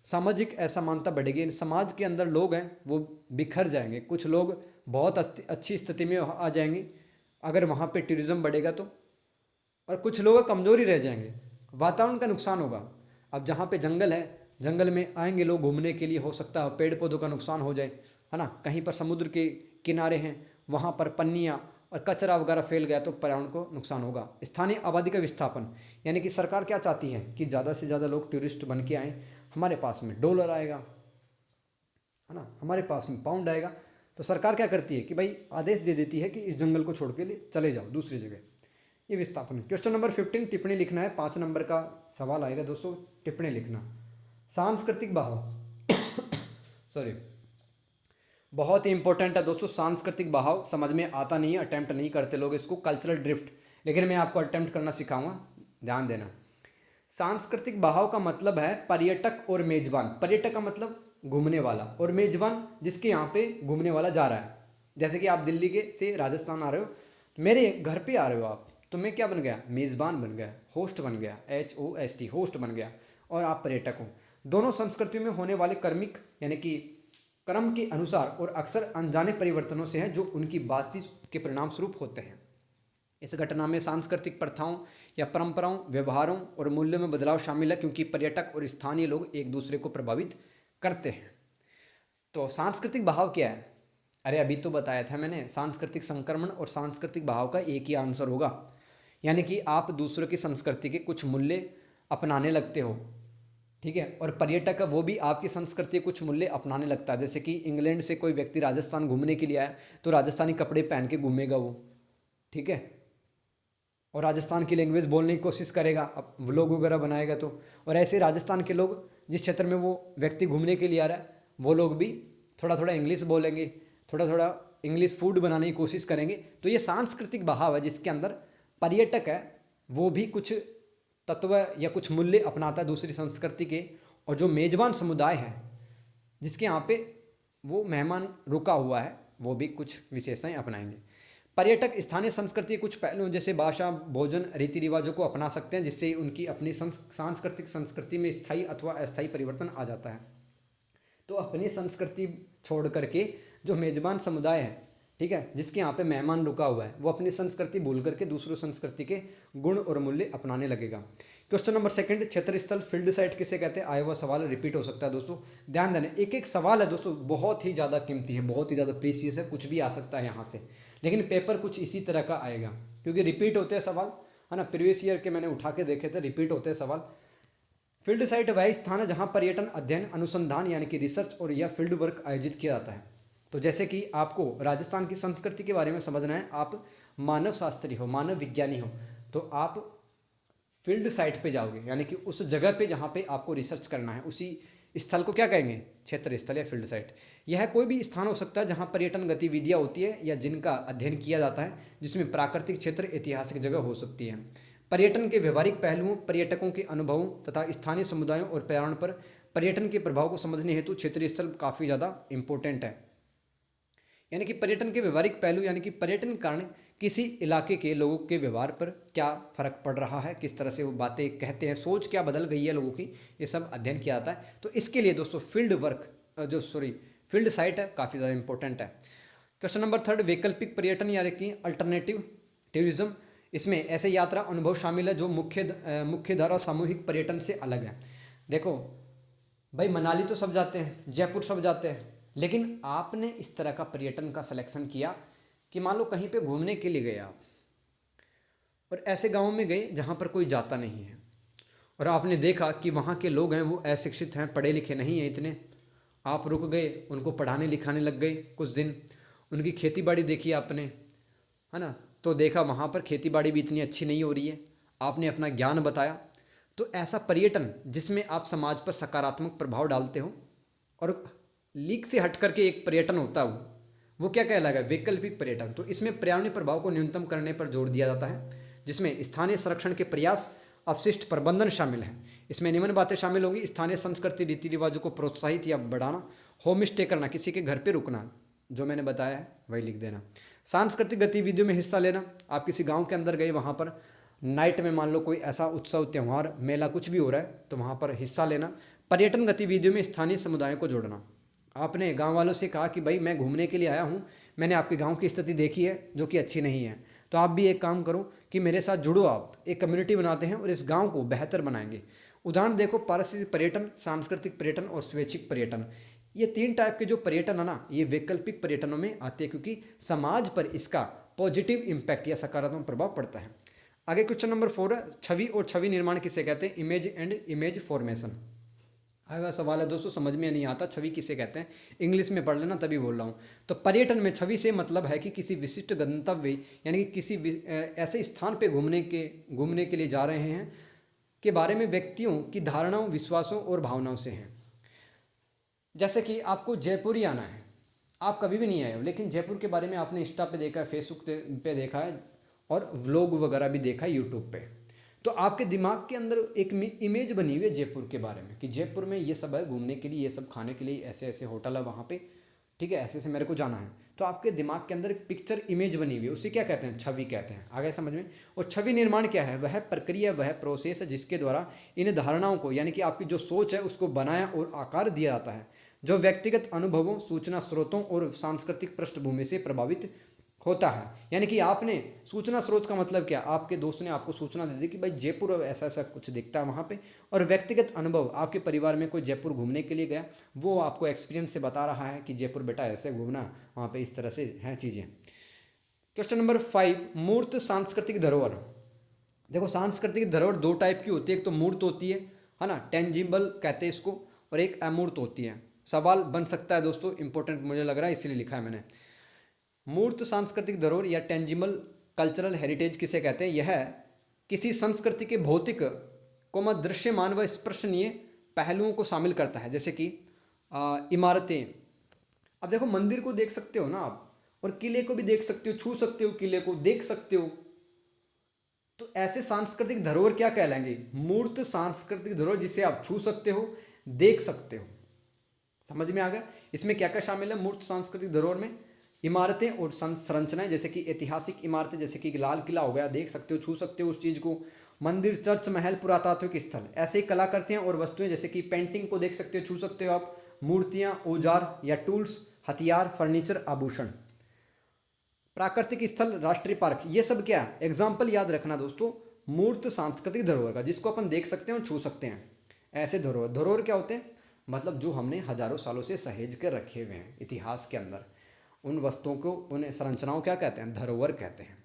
सामाजिक असमानता बढ़ेगी, समाज के अंदर लोग हैं वो बिखर जाएंगे, कुछ लोग बहुत अच्छी स्थिति में आ जाएंगे अगर वहाँ पे टूरिज़्म बढ़ेगा तो, और कुछ लोग कमज़ोरी रह जाएंगे। वातावरण का नुकसान होगा, अब जहाँ पे जंगल है, जंगल में आएंगे लोग घूमने के लिए, हो सकता है पेड़ पौधों का नुकसान हो जाए, है ना। कहीं पर समुद्र के किनारे हैं, वहाँ पर पन्नियाँ और कचरा वगैरह फैल गया तो पर्यावरण को नुकसान होगा। स्थानीय आबादी का विस्थापन, यानी कि सरकार क्या चाहती है कि ज़्यादा से ज़्यादा लोग टूरिस्ट बन के आएँ, हमारे पास में डॉलर आएगा, है ना, हमारे पास में पाउंड आएगा, तो सरकार क्या करती है कि भाई आदेश दे देती है कि इस जंगल को छोड़ के लिए चले जाओ दूसरी जगह। ये विस्थापन। क्वेश्चन नंबर 15 टिप्पणी लिखना है, 5 नंबर का सवाल आएगा दोस्तों, टिप्पणी लिखना। सांस्कृतिक बहाव सॉरी, बहुत ही इंपॉर्टेंट है दोस्तों। सांस्कृतिक बहाव समझ में आता नहीं है, अटैम्प्ट नहीं करते लोग इसको, कल्चरल ड्रिफ्ट, लेकिन मैं आपको अटैम्प्ट करना सिखाऊंगा, ध्यान देना। सांस्कृतिक बहाव का मतलब है पर्यटक और मेजबान। पर्यटक का मतलब घूमने वाला, और मेजबान जिसके यहाँ पे घूमने वाला जा रहा है। जैसे कि आप दिल्ली के से राजस्थान आ रहे हो, मेरे घर पे आ रहे हो आप, तो मैं क्या बन गया, मेज़बान बन गया, होस्ट बन गया, HOST, होस्ट बन गया, और आप पर्यटक हो। दोनों संस्कृतियों में होने वाले कर्मिक यानी कि क्रम के अनुसार और अक्सर अनजाने परिवर्तनों से हैं जो उनकी बातचीत के परिणाम स्वरूप होते हैं। इस घटना में सांस्कृतिक प्रथाओं या परंपराओं, व्यवहारों और मूल्यों में बदलाव शामिल है, क्योंकि पर्यटक और स्थानीय लोग एक दूसरे को प्रभावित करते हैं। तो सांस्कृतिक बहाव क्या है? अरे अभी तो बताया था मैंने, सांस्कृतिक संक्रमण और सांस्कृतिक बहाव का एक ही आंसर होगा, यानी कि आप दूसरों की संस्कृति के कुछ मूल्य अपनाने लगते हो, ठीक है। और पर्यटक वो भी आपकी संस्कृति के कुछ मूल्य अपनाने लगता है। जैसे कि इंग्लैंड से कोई व्यक्ति राजस्थान घूमने के लिए आया तो राजस्थानी कपड़े पहन के घूमेगा वो, ठीक है, और राजस्थान की लैंग्वेज बोलने की कोशिश करेगा, अब व्लॉग वगैरह बनाएगा तो। और ऐसे राजस्थान के लोग, जिस क्षेत्र में वो व्यक्ति घूमने के लिए आ रहा है, वो लोग भी थोड़ा थोड़ा इंग्लिश बोलेंगे, थोड़ा थोड़ा इंग्लिश फूड बनाने की कोशिश करेंगे। तो ये सांस्कृतिक बहाव है, जिसके अंदर पर्यटक है वो भी कुछ तत्व या कुछ मूल्य अपनाता है दूसरी संस्कृति के, और जो मेजबान समुदाय है जिसके यहाँ पे वो मेहमान रुका हुआ है, वो भी कुछ विशेषताएं अपनाएंगे। पर्यटक स्थानीय संस्कृति के कुछ पहलुओं जैसे भाषा, भोजन, रीति रिवाजों को अपना सकते हैं, जिससे उनकी अपनी सांस्कृतिक संस्कृति में स्थायी अथवा अस्थायी परिवर्तन आ जाता है। तो अपनी संस्कृति छोड़ करके जो मेजबान समुदाय है, ठीक है, जिसके यहाँ पे मेहमान रुका हुआ है, वो अपनी संस्कृति भूल करके दूसरों संस्कृति के गुण और मूल्य अपनाने लगेगा। क्वेश्चन नंबर सेकंड, क्षेत्र स्थल फील्ड साइट किसे कहते हैं? आया हुआ सवाल रिपीट हो सकता है दोस्तों, ध्यान देना। एक एक सवाल है दोस्तों, बहुत ही ज़्यादा कीमती है, बहुत ही ज़्यादा प्रीसियस है, कुछ भी आ सकता है यहाँ से, लेकिन पेपर कुछ इसी तरह का आएगा क्योंकि रिपीट होते हैं सवाल, है ना। प्रीवियस ईयर के मैंने उठा के देखे थे, रिपीट होते हैं सवाल। फील्ड साइट वह स्थान है जहाँ पर्यटन, अध्ययन, अनुसंधान यानी कि रिसर्च और या फील्ड वर्क आयोजित किया जाता है। तो जैसे कि आपको राजस्थान की संस्कृति के बारे में समझना है, आप मानव शास्त्री हो, मानव विज्ञानी हो, तो आप फील्ड साइट पे जाओगे, यानी कि उस जगह पे जहाँ पे आपको रिसर्च करना है, उसी स्थल को क्या कहेंगे? क्षेत्र स्थल या फील्ड साइट। यह कोई भी स्थान हो सकता है जहाँ पर्यटन गतिविधियाँ होती है या जिनका अध्ययन किया जाता है, जिसमें प्राकृतिक क्षेत्र, ऐतिहासिक जगह हो सकती है। पर्यटन के व्यवहारिक पहलुओं, पर्यटकों के अनुभवों तथा स्थानीय समुदायों और पर्यावरण पर पर्यटन के प्रभाव को समझने हेतु क्षेत्रीय स्थल काफ़ी ज़्यादा इंपॉर्टेंट है। यानी कि पर्यटन के व्यवहारिक पहलू, यानी कि पर्यटन के कारण किसी इलाके के लोगों के व्यवहार पर क्या फ़र्क पड़ रहा है, किस तरह से वो बातें कहते हैं, सोच क्या बदल गई है लोगों की, ये सब अध्ययन किया जाता है। तो इसके लिए दोस्तों फील्ड साइट है, काफ़ी ज़्यादा इंपॉर्टेंट है। क्वेश्चन नंबर थर्ड, वैकल्पिक पर्यटन यानी कि अल्टरनेटिव टूरिज्म। इसमें ऐसे यात्रा अनुभव शामिल है जो मुख्यधारा सामूहिक पर्यटन से अलग है। देखो भाई, मनाली तो सब जाते हैं, जयपुर सब जाते हैं, लेकिन आपने इस तरह का पर्यटन का सिलेक्शन किया कि मान लो कहीं पे घूमने के लिए गए आप, और ऐसे गाँव में गए जहाँ पर कोई जाता नहीं है, और आपने देखा कि वहाँ के लोग हैं वो अशिक्षित हैं, पढ़े लिखे नहीं हैं इतने। आप रुक गए, उनको पढ़ाने लिखाने लग गए कुछ दिन, उनकी खेती बाड़ी देखी आपने, है ना, तो देखा वहाँ पर खेती बाड़ी भी इतनी अच्छी नहीं हो रही है, आपने अपना ज्ञान बताया। तो ऐसा पर्यटन जिसमें आप समाज पर सकारात्मक प्रभाव डालते हो, और लीक से हट करके एक पर्यटन होता है वो क्या कहलाएगा? वैकल्पिक पर्यटन। तो इसमें पर्यावरणीय प्रभाव को न्यूनतम करने पर जोर दिया जाता है, जिसमें स्थानीय संरक्षण के प्रयास, अपशिष्ट प्रबंधन शामिल है। इसमें निम्न बातें शामिल होंगी: स्थानीय संस्कृति, रीति रिवाजों को प्रोत्साहित या बढ़ाना, होम स्टे करना, किसी के घर पे रुकना, जो मैंने बताया है वही लिख देना। सांस्कृतिक गतिविधियों में हिस्सा लेना, आप किसी गांव के अंदर गए, वहाँ पर नाइट में मान लो कोई ऐसा उत्सव, त्यौहार, मेला कुछ भी हो रहा है, तो वहाँ पर हिस्सा लेना। पर्यटन गतिविधियों में स्थानीय समुदायों को जोड़ना, आपने गांव वालों से कहा कि भाई मैं घूमने के लिए आया हूँ, मैंने आपके गांव की स्थिति देखी है जो कि अच्छी नहीं है, तो आप भी एक काम करो कि मेरे साथ जुड़ो, आप एक कम्युनिटी बनाते हैं और इस गांव को बेहतर बनाएंगे। उदाहरण देखो, पारिस्थितिक पर्यटन, सांस्कृतिक पर्यटन और स्वैच्छिक पर्यटन। ये तीन टाइप के जो पर्यटन है ना, ये वैकल्पिक पर्यटनों में आते हैं क्योंकि समाज पर इसका पॉजिटिव इम्पैक्ट या सकारात्मक प्रभाव पड़ता है। आगे क्वेश्चन नंबर 4 है, छवि और छवि निर्माण किसे कहते हैं? Image and image formation. आया हुआ सवाल है दोस्तों, समझ में नहीं आता छवि किसे कहते हैं, इंग्लिश में पढ़ लेना, तभी बोल रहा हूँ। तो पर्यटन में छवि से मतलब है कि किसी विशिष्ट गंतव्य यानी कि किसी ऐसे स्थान पे घूमने के लिए जा रहे हैं के बारे में व्यक्तियों की धारणाओं, विश्वासों और भावनाओं से हैं। जैसे कि आपको जयपुर ही आना है, आप कभी भी नहीं आए हो, लेकिन जयपुर के बारे में आपने इंस्टा पे देखा है, फेसबुक पे देखा है, और व्लॉग वगैरह भी देखा है यूट्यूब पे, तो आपके दिमाग के अंदर एक इमेज बनी हुई है जयपुर के बारे में कि जयपुर में ये सब है घूमने के लिए, ये सब खाने के लिए, ऐसे ऐसे होटल है वहाँ पे, ठीक है, ऐसे ऐसे मेरे को जाना है। तो आपके दिमाग के अंदर एक पिक्चर इमेज बनी हुई है, उसे क्या कहते हैं? छवि कहते हैं। आगे समझ में। और छवि निर्माण क्या है? वह प्रक्रिया, वह प्रोसेस है जिसके द्वारा इन धारणाओं को, यानी कि आपकी जो सोच है उसको बनाया और आकार दिया जाता है, जो व्यक्तिगत अनुभवों, सूचना स्रोतों और सांस्कृतिक पृष्ठभूमि से प्रभावित होता है। यानी कि आपने सूचना स्रोत का मतलब क्या? आपके दोस्त ने आपको सूचना दे दी कि भाई जयपुर ऐसा ऐसा कुछ दिखता है वहाँ पे, और व्यक्तिगत अनुभव, आपके परिवार में कोई जयपुर घूमने के लिए गया, वो आपको एक्सपीरियंस से बता रहा है कि जयपुर बेटा ऐसे घूमना, वहाँ पे इस तरह से हैं चीज़ें। क्वेश्चन नंबर 5, मूर्त सांस्कृतिक धरोहर। देखो, सांस्कृतिक धरोहर दो टाइप की होती है, एक तो मूर्त होती है ना, टेंजिबल कहते हैं इसको, और एक अमूर्त होती है। सवाल बन सकता है दोस्तों, इंपॉर्टेंट मुझे लग रहा है इसलिए लिखा है मैंने। मूर्त सांस्कृतिक धरोहर या टेंजिबल कल्चरल हेरिटेज किसे कहते हैं? यह किसी संस्कृति के भौतिक दृश्यमान व स्पर्शनीय पहलुओं को शामिल करता है, जैसे कि इमारतें। अब देखो, मंदिर को देख सकते हो ना आप, और किले को भी देख सकते हो, छू सकते हो, किले को देख सकते हो, तो ऐसे सांस्कृतिक धरोहर क्या कहलाएंगे? मूर्त सांस्कृतिक धरोहर, जिसे आप छू सकते हो, देख सकते हो। समझ में आ गया? इसमें क्या क्या शामिल है मूर्त सांस्कृतिक धरोहर में? इमारतें और संरचनाएं, जैसे कि ऐतिहासिक इमारतें, जैसे कि लाल किला हो गया, देख सकते हो, छू सकते हो उस चीज़ को। मंदिर, चर्च, महल, पुरातात्विक स्थल, ऐसे ही कलाकृतियाँ और वस्तुएं, जैसे कि पेंटिंग को देख सकते हो, छू सकते हो आप, मूर्तियाँ, औजार या टूल्स, हथियार, फर्नीचर, आभूषण। प्राकृतिक स्थल, राष्ट्रीय पार्क, ये सब क्या है? एग्जाम्पल याद रखना दोस्तों, मूर्त सांस्कृतिक धरोहर का, जिसको अपन देख सकते हैं और छू सकते हैं। ऐसे धरोहर, धरोहर क्या होते हैं? मतलब जो हमने हजारों सालों से सहेज कर रखे हुए हैं इतिहास के अंदर, उन वस्तुओं को, उन संरचनाओं क्या कहते हैं? धरोहर कहते हैं,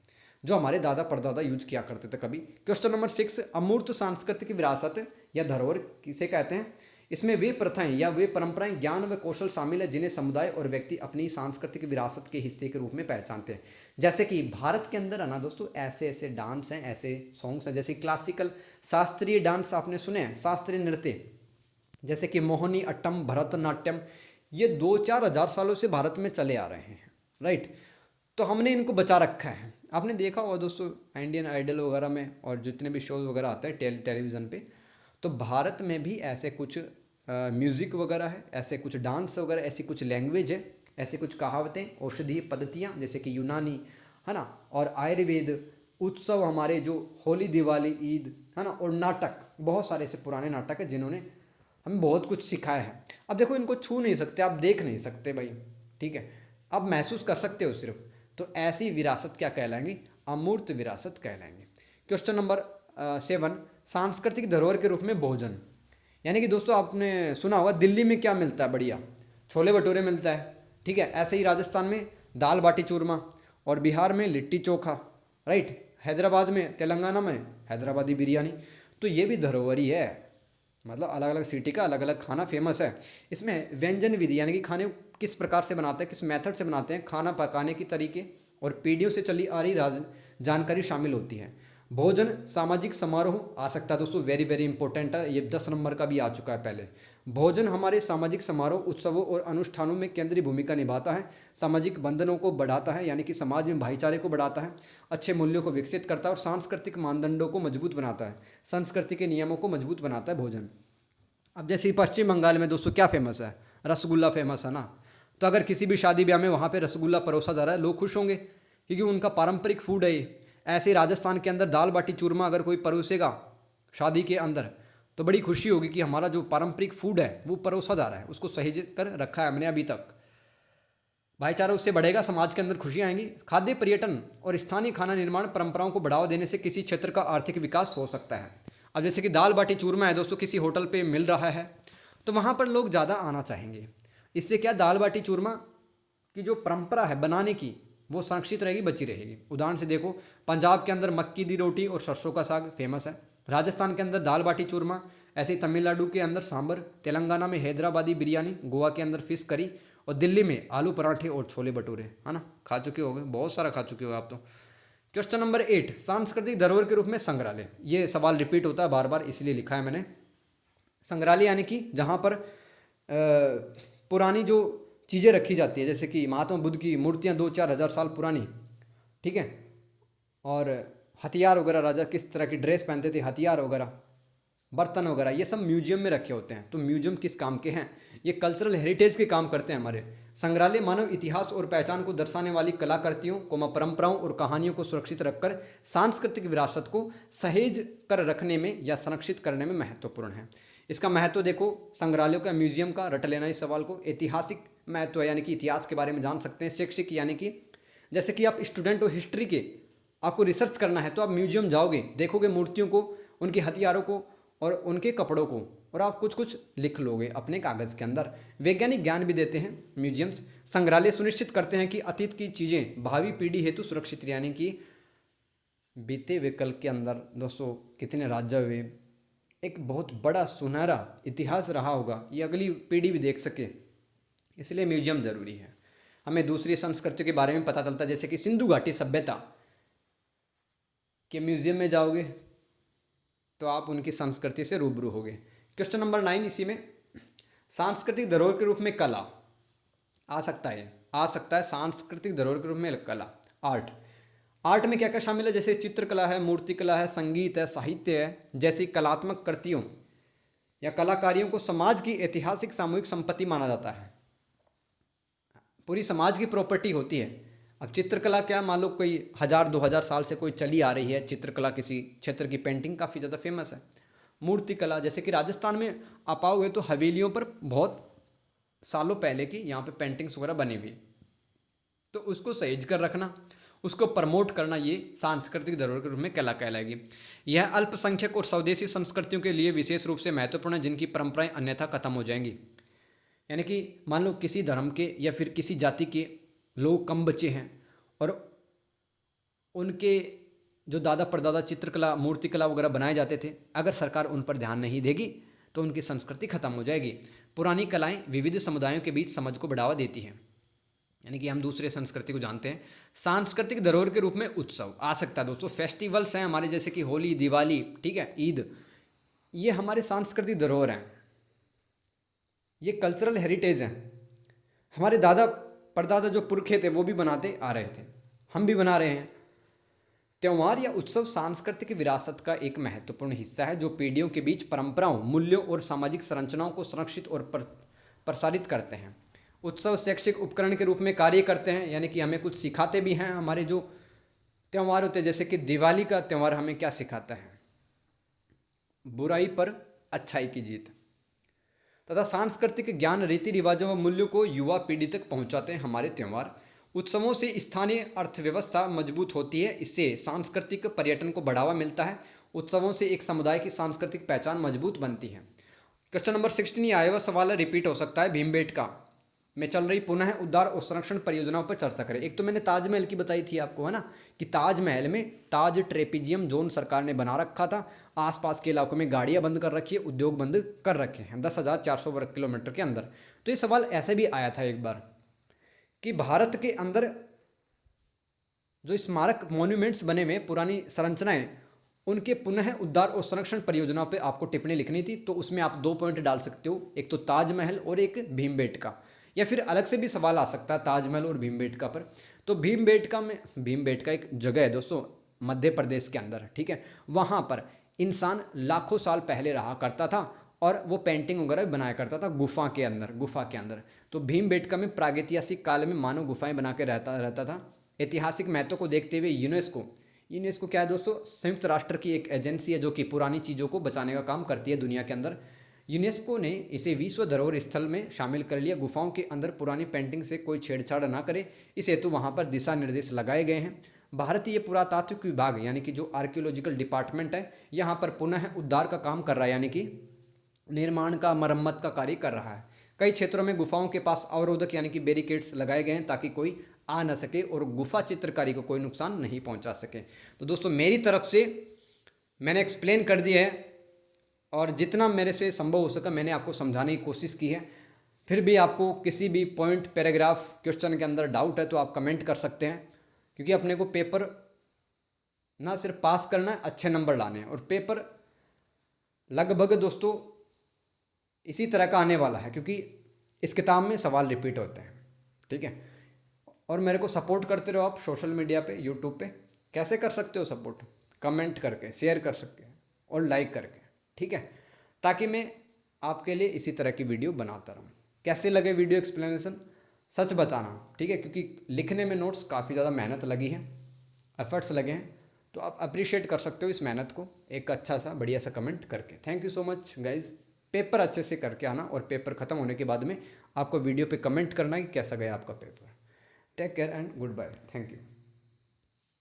जो हमारे दादा परदादा यूज किया करते थे कभी। क्वेश्चन नंबर 6, अमूर्त सांस्कृतिक विरासत या धरोहर किसे कहते हैं? इसमें वे प्रथाएं या वे परंपराएं, ज्ञान व कौशल शामिल है जिन्हें समुदाय और व्यक्ति अपनी सांस्कृतिक विरासत के हिस्से के रूप में पहचानते हैं। जैसे कि भारत के अंदर है ना दोस्तों, ऐसे ऐसे डांस हैं, ऐसे सॉन्ग्स हैं, जैसे क्लासिकल शास्त्रीय डांस आपने सुने हैं, शास्त्रीय नृत्य जैसे कि मोहिनी अट्टम, भरतनाट्यम, ये 2-4 हज़ार सालों से भारत में चले आ रहे हैं, राइट। तो हमने इनको बचा रखा है। आपने देखा होगा दोस्तों इंडियन आइडल वगैरह में और जितने भी शोज़ वगैरह आते हैं टेलीविज़न पे, तो भारत में भी ऐसे कुछ म्यूज़िक वगैरह है, ऐसे कुछ डांस वगैरह, ऐसी कुछ लैंग्वेज है, ऐसे कुछ कहावतें, औषधीय पद्धतियाँ जैसे कि यूनानी, है ना, और आयुर्वेद, उत्सव हमारे जो होली, दिवाली, ईद, है ना, और नाटक, बहुत सारे ऐसे पुराने नाटक हैं जिन्होंने हमें बहुत कुछ सिखाया है। अब देखो, इनको छू नहीं सकते, आप देख नहीं सकते भाई, ठीक है, आप महसूस कर सकते हो सिर्फ। तो ऐसी विरासत क्या कहलाएंगी? अमूर्त विरासत कहलाएंगे। क्वेश्चन नंबर 7, सांस्कृतिक धरोहर के रूप में भोजन। यानी कि दोस्तों आपने सुना होगा दिल्ली में क्या मिलता है? बढ़िया छोले भटूरे मिलता है, ठीक है। ऐसे ही राजस्थान में दाल बाटी चूरमा, और बिहार में लिट्टी चोखा, राइट। हैदराबाद में, तेलंगाना में हैदराबादी बिरयानी। तो ये भी धरोहर ही है, मतलब अलग अलग सिटी का अलग अलग खाना फेमस है। इसमें व्यंजन विधि यानी कि खाने किस प्रकार से बनाते हैं, किस मेथड से बनाते हैं, खाना पकाने की तरीके और पीढ़ियों से चली आ रही जानकारी शामिल होती है। भोजन, सामाजिक समारोह आ सकता है दोस्तों, वेरी वेरी इंपॉर्टेंट है, ये 10 नंबर का भी आ चुका है पहले। भोजन हमारे सामाजिक समारोह, उत्सवों और अनुष्ठानों में केंद्रीय भूमिका निभाता है। सामाजिक बंधनों को बढ़ाता है, यानी कि समाज में भाईचारे को बढ़ाता है, अच्छे मूल्यों को विकसित करता है और सांस्कृतिक मानदंडों को मजबूत बनाता है, संस्कृति के नियमों को मजबूत बनाता है भोजन। अब जैसे पश्चिम बंगाल में दोस्तों क्या फेमस है? रसगुल्ला फेमस है ना। तो अगर किसी भी शादी ब्याह में वहाँ पे रसगुल्ला परोसा जा रहा है, लोग खुश होंगे क्योंकि उनका पारंपरिक फूड है ये। ऐसे ही राजस्थान के अंदर दाल बाटी चूरमा अगर कोई परोसेगा शादी के अंदर, तो बड़ी खुशी होगी कि हमारा जो पारंपरिक फूड है वो परोसा जा रहा है, उसको सहेज कर रखा है हमने अभी तक। भाईचारा उससे बढ़ेगा, समाज के अंदर खुशियाँ आएंगी। खाद्य पर्यटन और स्थानीय खाना निर्माण परंपराओं को बढ़ावा देने से किसी क्षेत्र का आर्थिक विकास हो सकता है। अब जैसे कि दाल बाटी चूरमा है दोस्तों, किसी होटल पे मिल रहा है तो वहाँ पर लोग ज़्यादा आना चाहेंगे। इससे क्या, दाल बाटी चूरमा की जो परंपरा है बनाने की वो संरक्षित रहेगी, बची रहेगी। उदाहरण से देखो, पंजाब के अंदर मक्की दी रोटी और सरसों का साग फेमस है, राजस्थान के अंदर दाल बाटी चूरमा, ऐसे ही तमिलनाडु के अंदर सांबर, तेलंगाना में हैदराबादी बिरयानी, गोवा के अंदर फिश करी और दिल्ली में आलू पराठे और छोले भटूरे, है ना। खा चुके होंगे, बहुत सारा खा चुके हो आप तो। क्वेश्चन नंबर 8, सांस्कृतिक धरोहर के रूप में संग्रहालय। ये सवाल रिपीट होता है बार बार, इसलिए लिखा है मैंने। संग्रहालय यानी कि जहाँ पर पुरानी जो चीज़ें रखी जाती है, जैसे कि महात्मा बुद्ध की मूर्तियाँ 2-4 हज़ार साल पुरानी, ठीक है, और हथियार वगैरह, राजा किस तरह की ड्रेस पहनते थे, हथियार वगैरह, बर्तन वगैरह, ये सब म्यूजियम में रखे होते हैं। तो म्यूजियम किस काम के हैं? ये कल्चरल हेरिटेज के काम करते हैं हमारे। संग्रहालय मानव इतिहास और पहचान को दर्शाने वाली कलाकृतियों को, परंपराओं और कहानियों को सुरक्षित रखकर सांस्कृतिक विरासत को सहेज कर रखने में या संरक्षित करने में महत्वपूर्ण है। इसका महत्व देखो, संग्रहालयों का, म्यूजियम का, रट लेना इस सवाल को। ऐतिहासिक महत्व है, यानी कि इतिहास के बारे में जान सकते हैं। शैक्षिक यानी कि जैसे कि आप स्टूडेंट हो हिस्ट्री के, आपको रिसर्च करना है तो आप म्यूजियम जाओगे, देखोगे मूर्तियों को, उनके हथियारों को और उनके कपड़ों को, और आप कुछ कुछ लिख लोगे अपने कागज़ के अंदर। वैज्ञानिक ज्ञान भी देते हैं म्यूजियम्स। संग्रहालय सुनिश्चित करते हैं कि अतीत की चीज़ें भावी पीढ़ी हेतु सुरक्षित, यानी कि बीते हुए कल के अंदर दोस्तों कितने राज्य हुए, एक बहुत बड़ा सुनहरा इतिहास रहा होगा, ये अगली पीढ़ी भी देख सके, इसलिए म्यूजियम ज़रूरी है। हमें दूसरी संस्कृतियों के बारे में पता चलता है, जैसे कि सिंधु घाटी सभ्यता के म्यूजियम में जाओगे तो आप उनकी संस्कृति से रूबरू होगे। क्वेश्चन नंबर 9 इसी में, सांस्कृतिक धरोहर के रूप में कला आ सकता है सांस्कृतिक धरोहर के रूप में कला। आर्ट में क्या क्या शामिल है? जैसे चित्रकला है, मूर्तिकला है, संगीत है, साहित्य है, जैसी कलात्मक कृतियों या कलाकारियों को समाज की ऐतिहासिक सामूहिक संपत्ति माना जाता है, पूरी समाज की प्रॉपर्टी होती है। अब चित्रकला क्या, मान लो कोई 1000-2000 साल से कोई चली आ रही है चित्रकला, किसी क्षेत्र की पेंटिंग काफ़ी ज़्यादा फेमस है। मूर्तिकला, जैसे कि राजस्थान में आप आओगे तो हवेलियों पर बहुत सालों पहले की यहाँ पे पेंटिंग्स वगैरह बनी हुई, तो उसको सहेज कर रखना, उसको प्रमोट करना, ये सांस्कृतिक धरोहर के रूप में कहलाएगी। यह अल्पसंख्यक और स्वदेशी संस्कृतियों के लिए विशेष रूप से महत्वपूर्ण है, जिनकी परंपराएं अन्यथा खत्म हो जाएंगी। यानी कि मान लो किसी धर्म के या फिर किसी जाति के लोग कम बचे हैं और उनके जो दादा परदादा चित्रकला मूर्तिकला वगैरह बनाए जाते थे, अगर सरकार उन पर ध्यान नहीं देगी तो उनकी संस्कृति खत्म हो जाएगी। पुरानी कलाएं विविध समुदायों के बीच समझ को बढ़ावा देती हैं, यानी कि हम दूसरे संस्कृति को जानते हैं। सांस्कृतिक धरोहर के रूप में उत्सव आ सकता है दोस्तों, फेस्टिवल्स हैं हमारे, जैसे कि होली, दिवाली, ठीक है, ईद, ये हमारे सांस्कृतिक धरोहर हैं, ये कल्चरल हेरिटेज हैं। हमारे दादा परदादा जो पुरखे थे वो भी बनाते आ रहे थे, हम भी बना रहे हैं। त्यौहार या उत्सव सांस्कृतिक विरासत का एक महत्वपूर्ण हिस्सा है, जो पीढ़ियों के बीच परंपराओं, मूल्यों और सामाजिक संरचनाओं को संरक्षित और प्रसारित करते हैं। उत्सव शैक्षिक उपकरण के रूप में कार्य करते हैं, यानी कि हमें कुछ सिखाते भी हैं। हमारे जो त्यौहार होते हैं, जैसे कि दिवाली का त्यौहार हमें क्या सिखाता है, बुराई पर अच्छाई की जीत, तथा सांस्कृतिक ज्ञान, रीति रिवाजों व मूल्यों को युवा पीढ़ी तक पहुंचाते हैं हमारे त्यौहार। उत्सवों से स्थानीय अर्थव्यवस्था मजबूत होती है, इससे सांस्कृतिक पर्यटन को बढ़ावा मिलता है। उत्सवों से एक समुदाय की सांस्कृतिक पहचान मजबूत बनती है। क्वेश्चन नंबर 16 आया हुआ सवाल है, रिपीट हो सकता है, भीमबेटका में चल रही पुनः उद्धार और संरक्षण परियोजनाओं पर चर्चा करें। एक तो मैंने ताजमहल की बताई थी आपको, है ना, कि ताजमहल में ताज ट्रेपीजियम जोन सरकार ने बना रखा था, आसपास के इलाकों में गाड़ियां बंद कर रखी है, उद्योग बंद कर रखे हैं 10,400 वर्ग किलोमीटर के अंदर। तो ये सवाल ऐसे भी आया था एक बार कि भारत के अंदर जो स्मारक मॉन्यूमेंट्स बने हुए पुरानी संरचनाएं, उनके पुनः उद्धार और संरक्षण परियोजनाओं पे आपको टिप्पणी लिखनी थी। तो उसमें आप 2 पॉइंट डाल सकते हो, एक तो ताजमहल और एक भीमबेटका, या फिर अलग से भी सवाल आ सकता है ताजमहल और भीमबेटका पर। तो भीमबेटका एक जगह है दोस्तों मध्य प्रदेश के अंदर, ठीक है। वहाँ पर इंसान लाखों साल पहले रहा करता था और वो पेंटिंग वगैरह बनाया करता था गुफा के अंदर। तो भीमबेटका में प्रागैतिहासिक काल में मानव गुफाएं बना के रहता था। ऐतिहासिक महत्व को देखते हुए यूनेस्को क्या है दोस्तों, संयुक्त राष्ट्र की एक एजेंसी है जो कि पुरानी चीज़ों को बचाने का काम करती है दुनिया के अंदर। यूनेस्को ने इसे विश्व धरोहर स्थल में शामिल कर लिया। गुफाओं के अंदर पुरानी पेंटिंग से कोई छेड़छाड़ ना करे, इस हेतु वहाँ पर दिशा निर्देश लगाए गए हैं। भारतीय पुरातात्विक विभाग यानी कि जो आर्कियोलॉजिकल डिपार्टमेंट है, यहाँ पर पुनः उद्धार का काम कर रहा है, यानी कि निर्माण का, मरम्मत का कार्य कर रहा है। कई क्षेत्रों में गुफाओं के पास अवरोधक यानी कि बैरिकेड्स लगाए गए हैं, ताकि कोई आ ना सके और गुफा चित्रकारी को कोई नुकसान नहीं पहुंचा सके। तो दोस्तों मेरी तरफ से मैंने एक्सप्लेन कर दिया है, और जितना मेरे से संभव हो सका मैंने आपको समझाने की कोशिश की है। फिर भी आपको किसी भी पॉइंट, पैराग्राफ, क्वेश्चन के अंदर डाउट है तो आप कमेंट कर सकते हैं, क्योंकि अपने को पेपर ना सिर्फ पास करना है, अच्छे नंबर लाने हैं। और पेपर लगभग दोस्तों इसी तरह का आने वाला है, क्योंकि इस किताब में सवाल रिपीट होते हैं, ठीक है। और मेरे को सपोर्ट करते रहो आप सोशल मीडिया पे, यूट्यूब पे। कैसे कर सकते हो सपोर्ट? कमेंट करके, शेयर कर सकते हैं और लाइक करके, ठीक है, ताकि मैं आपके लिए इसी तरह की वीडियो बनाता रहूँ। कैसे लगे वीडियो एक्सप्लेनेशन सच बताना, ठीक है, क्योंकि लिखने में नोट्स काफ़ी ज़्यादा मेहनत लगी है, एफर्ट्स लगे हैं, तो आप अप्रिशिएट कर सकते हो इस मेहनत को एक अच्छा सा बढ़िया सा कमेंट करके। Thank you so much guys. Paper अच्छे से करके आना, और पेपर ख़त्म होने के बाद में आपको वीडियो पे कमेंट करना कि कैसा गया आपका paper. Take care and good bye. Thank you.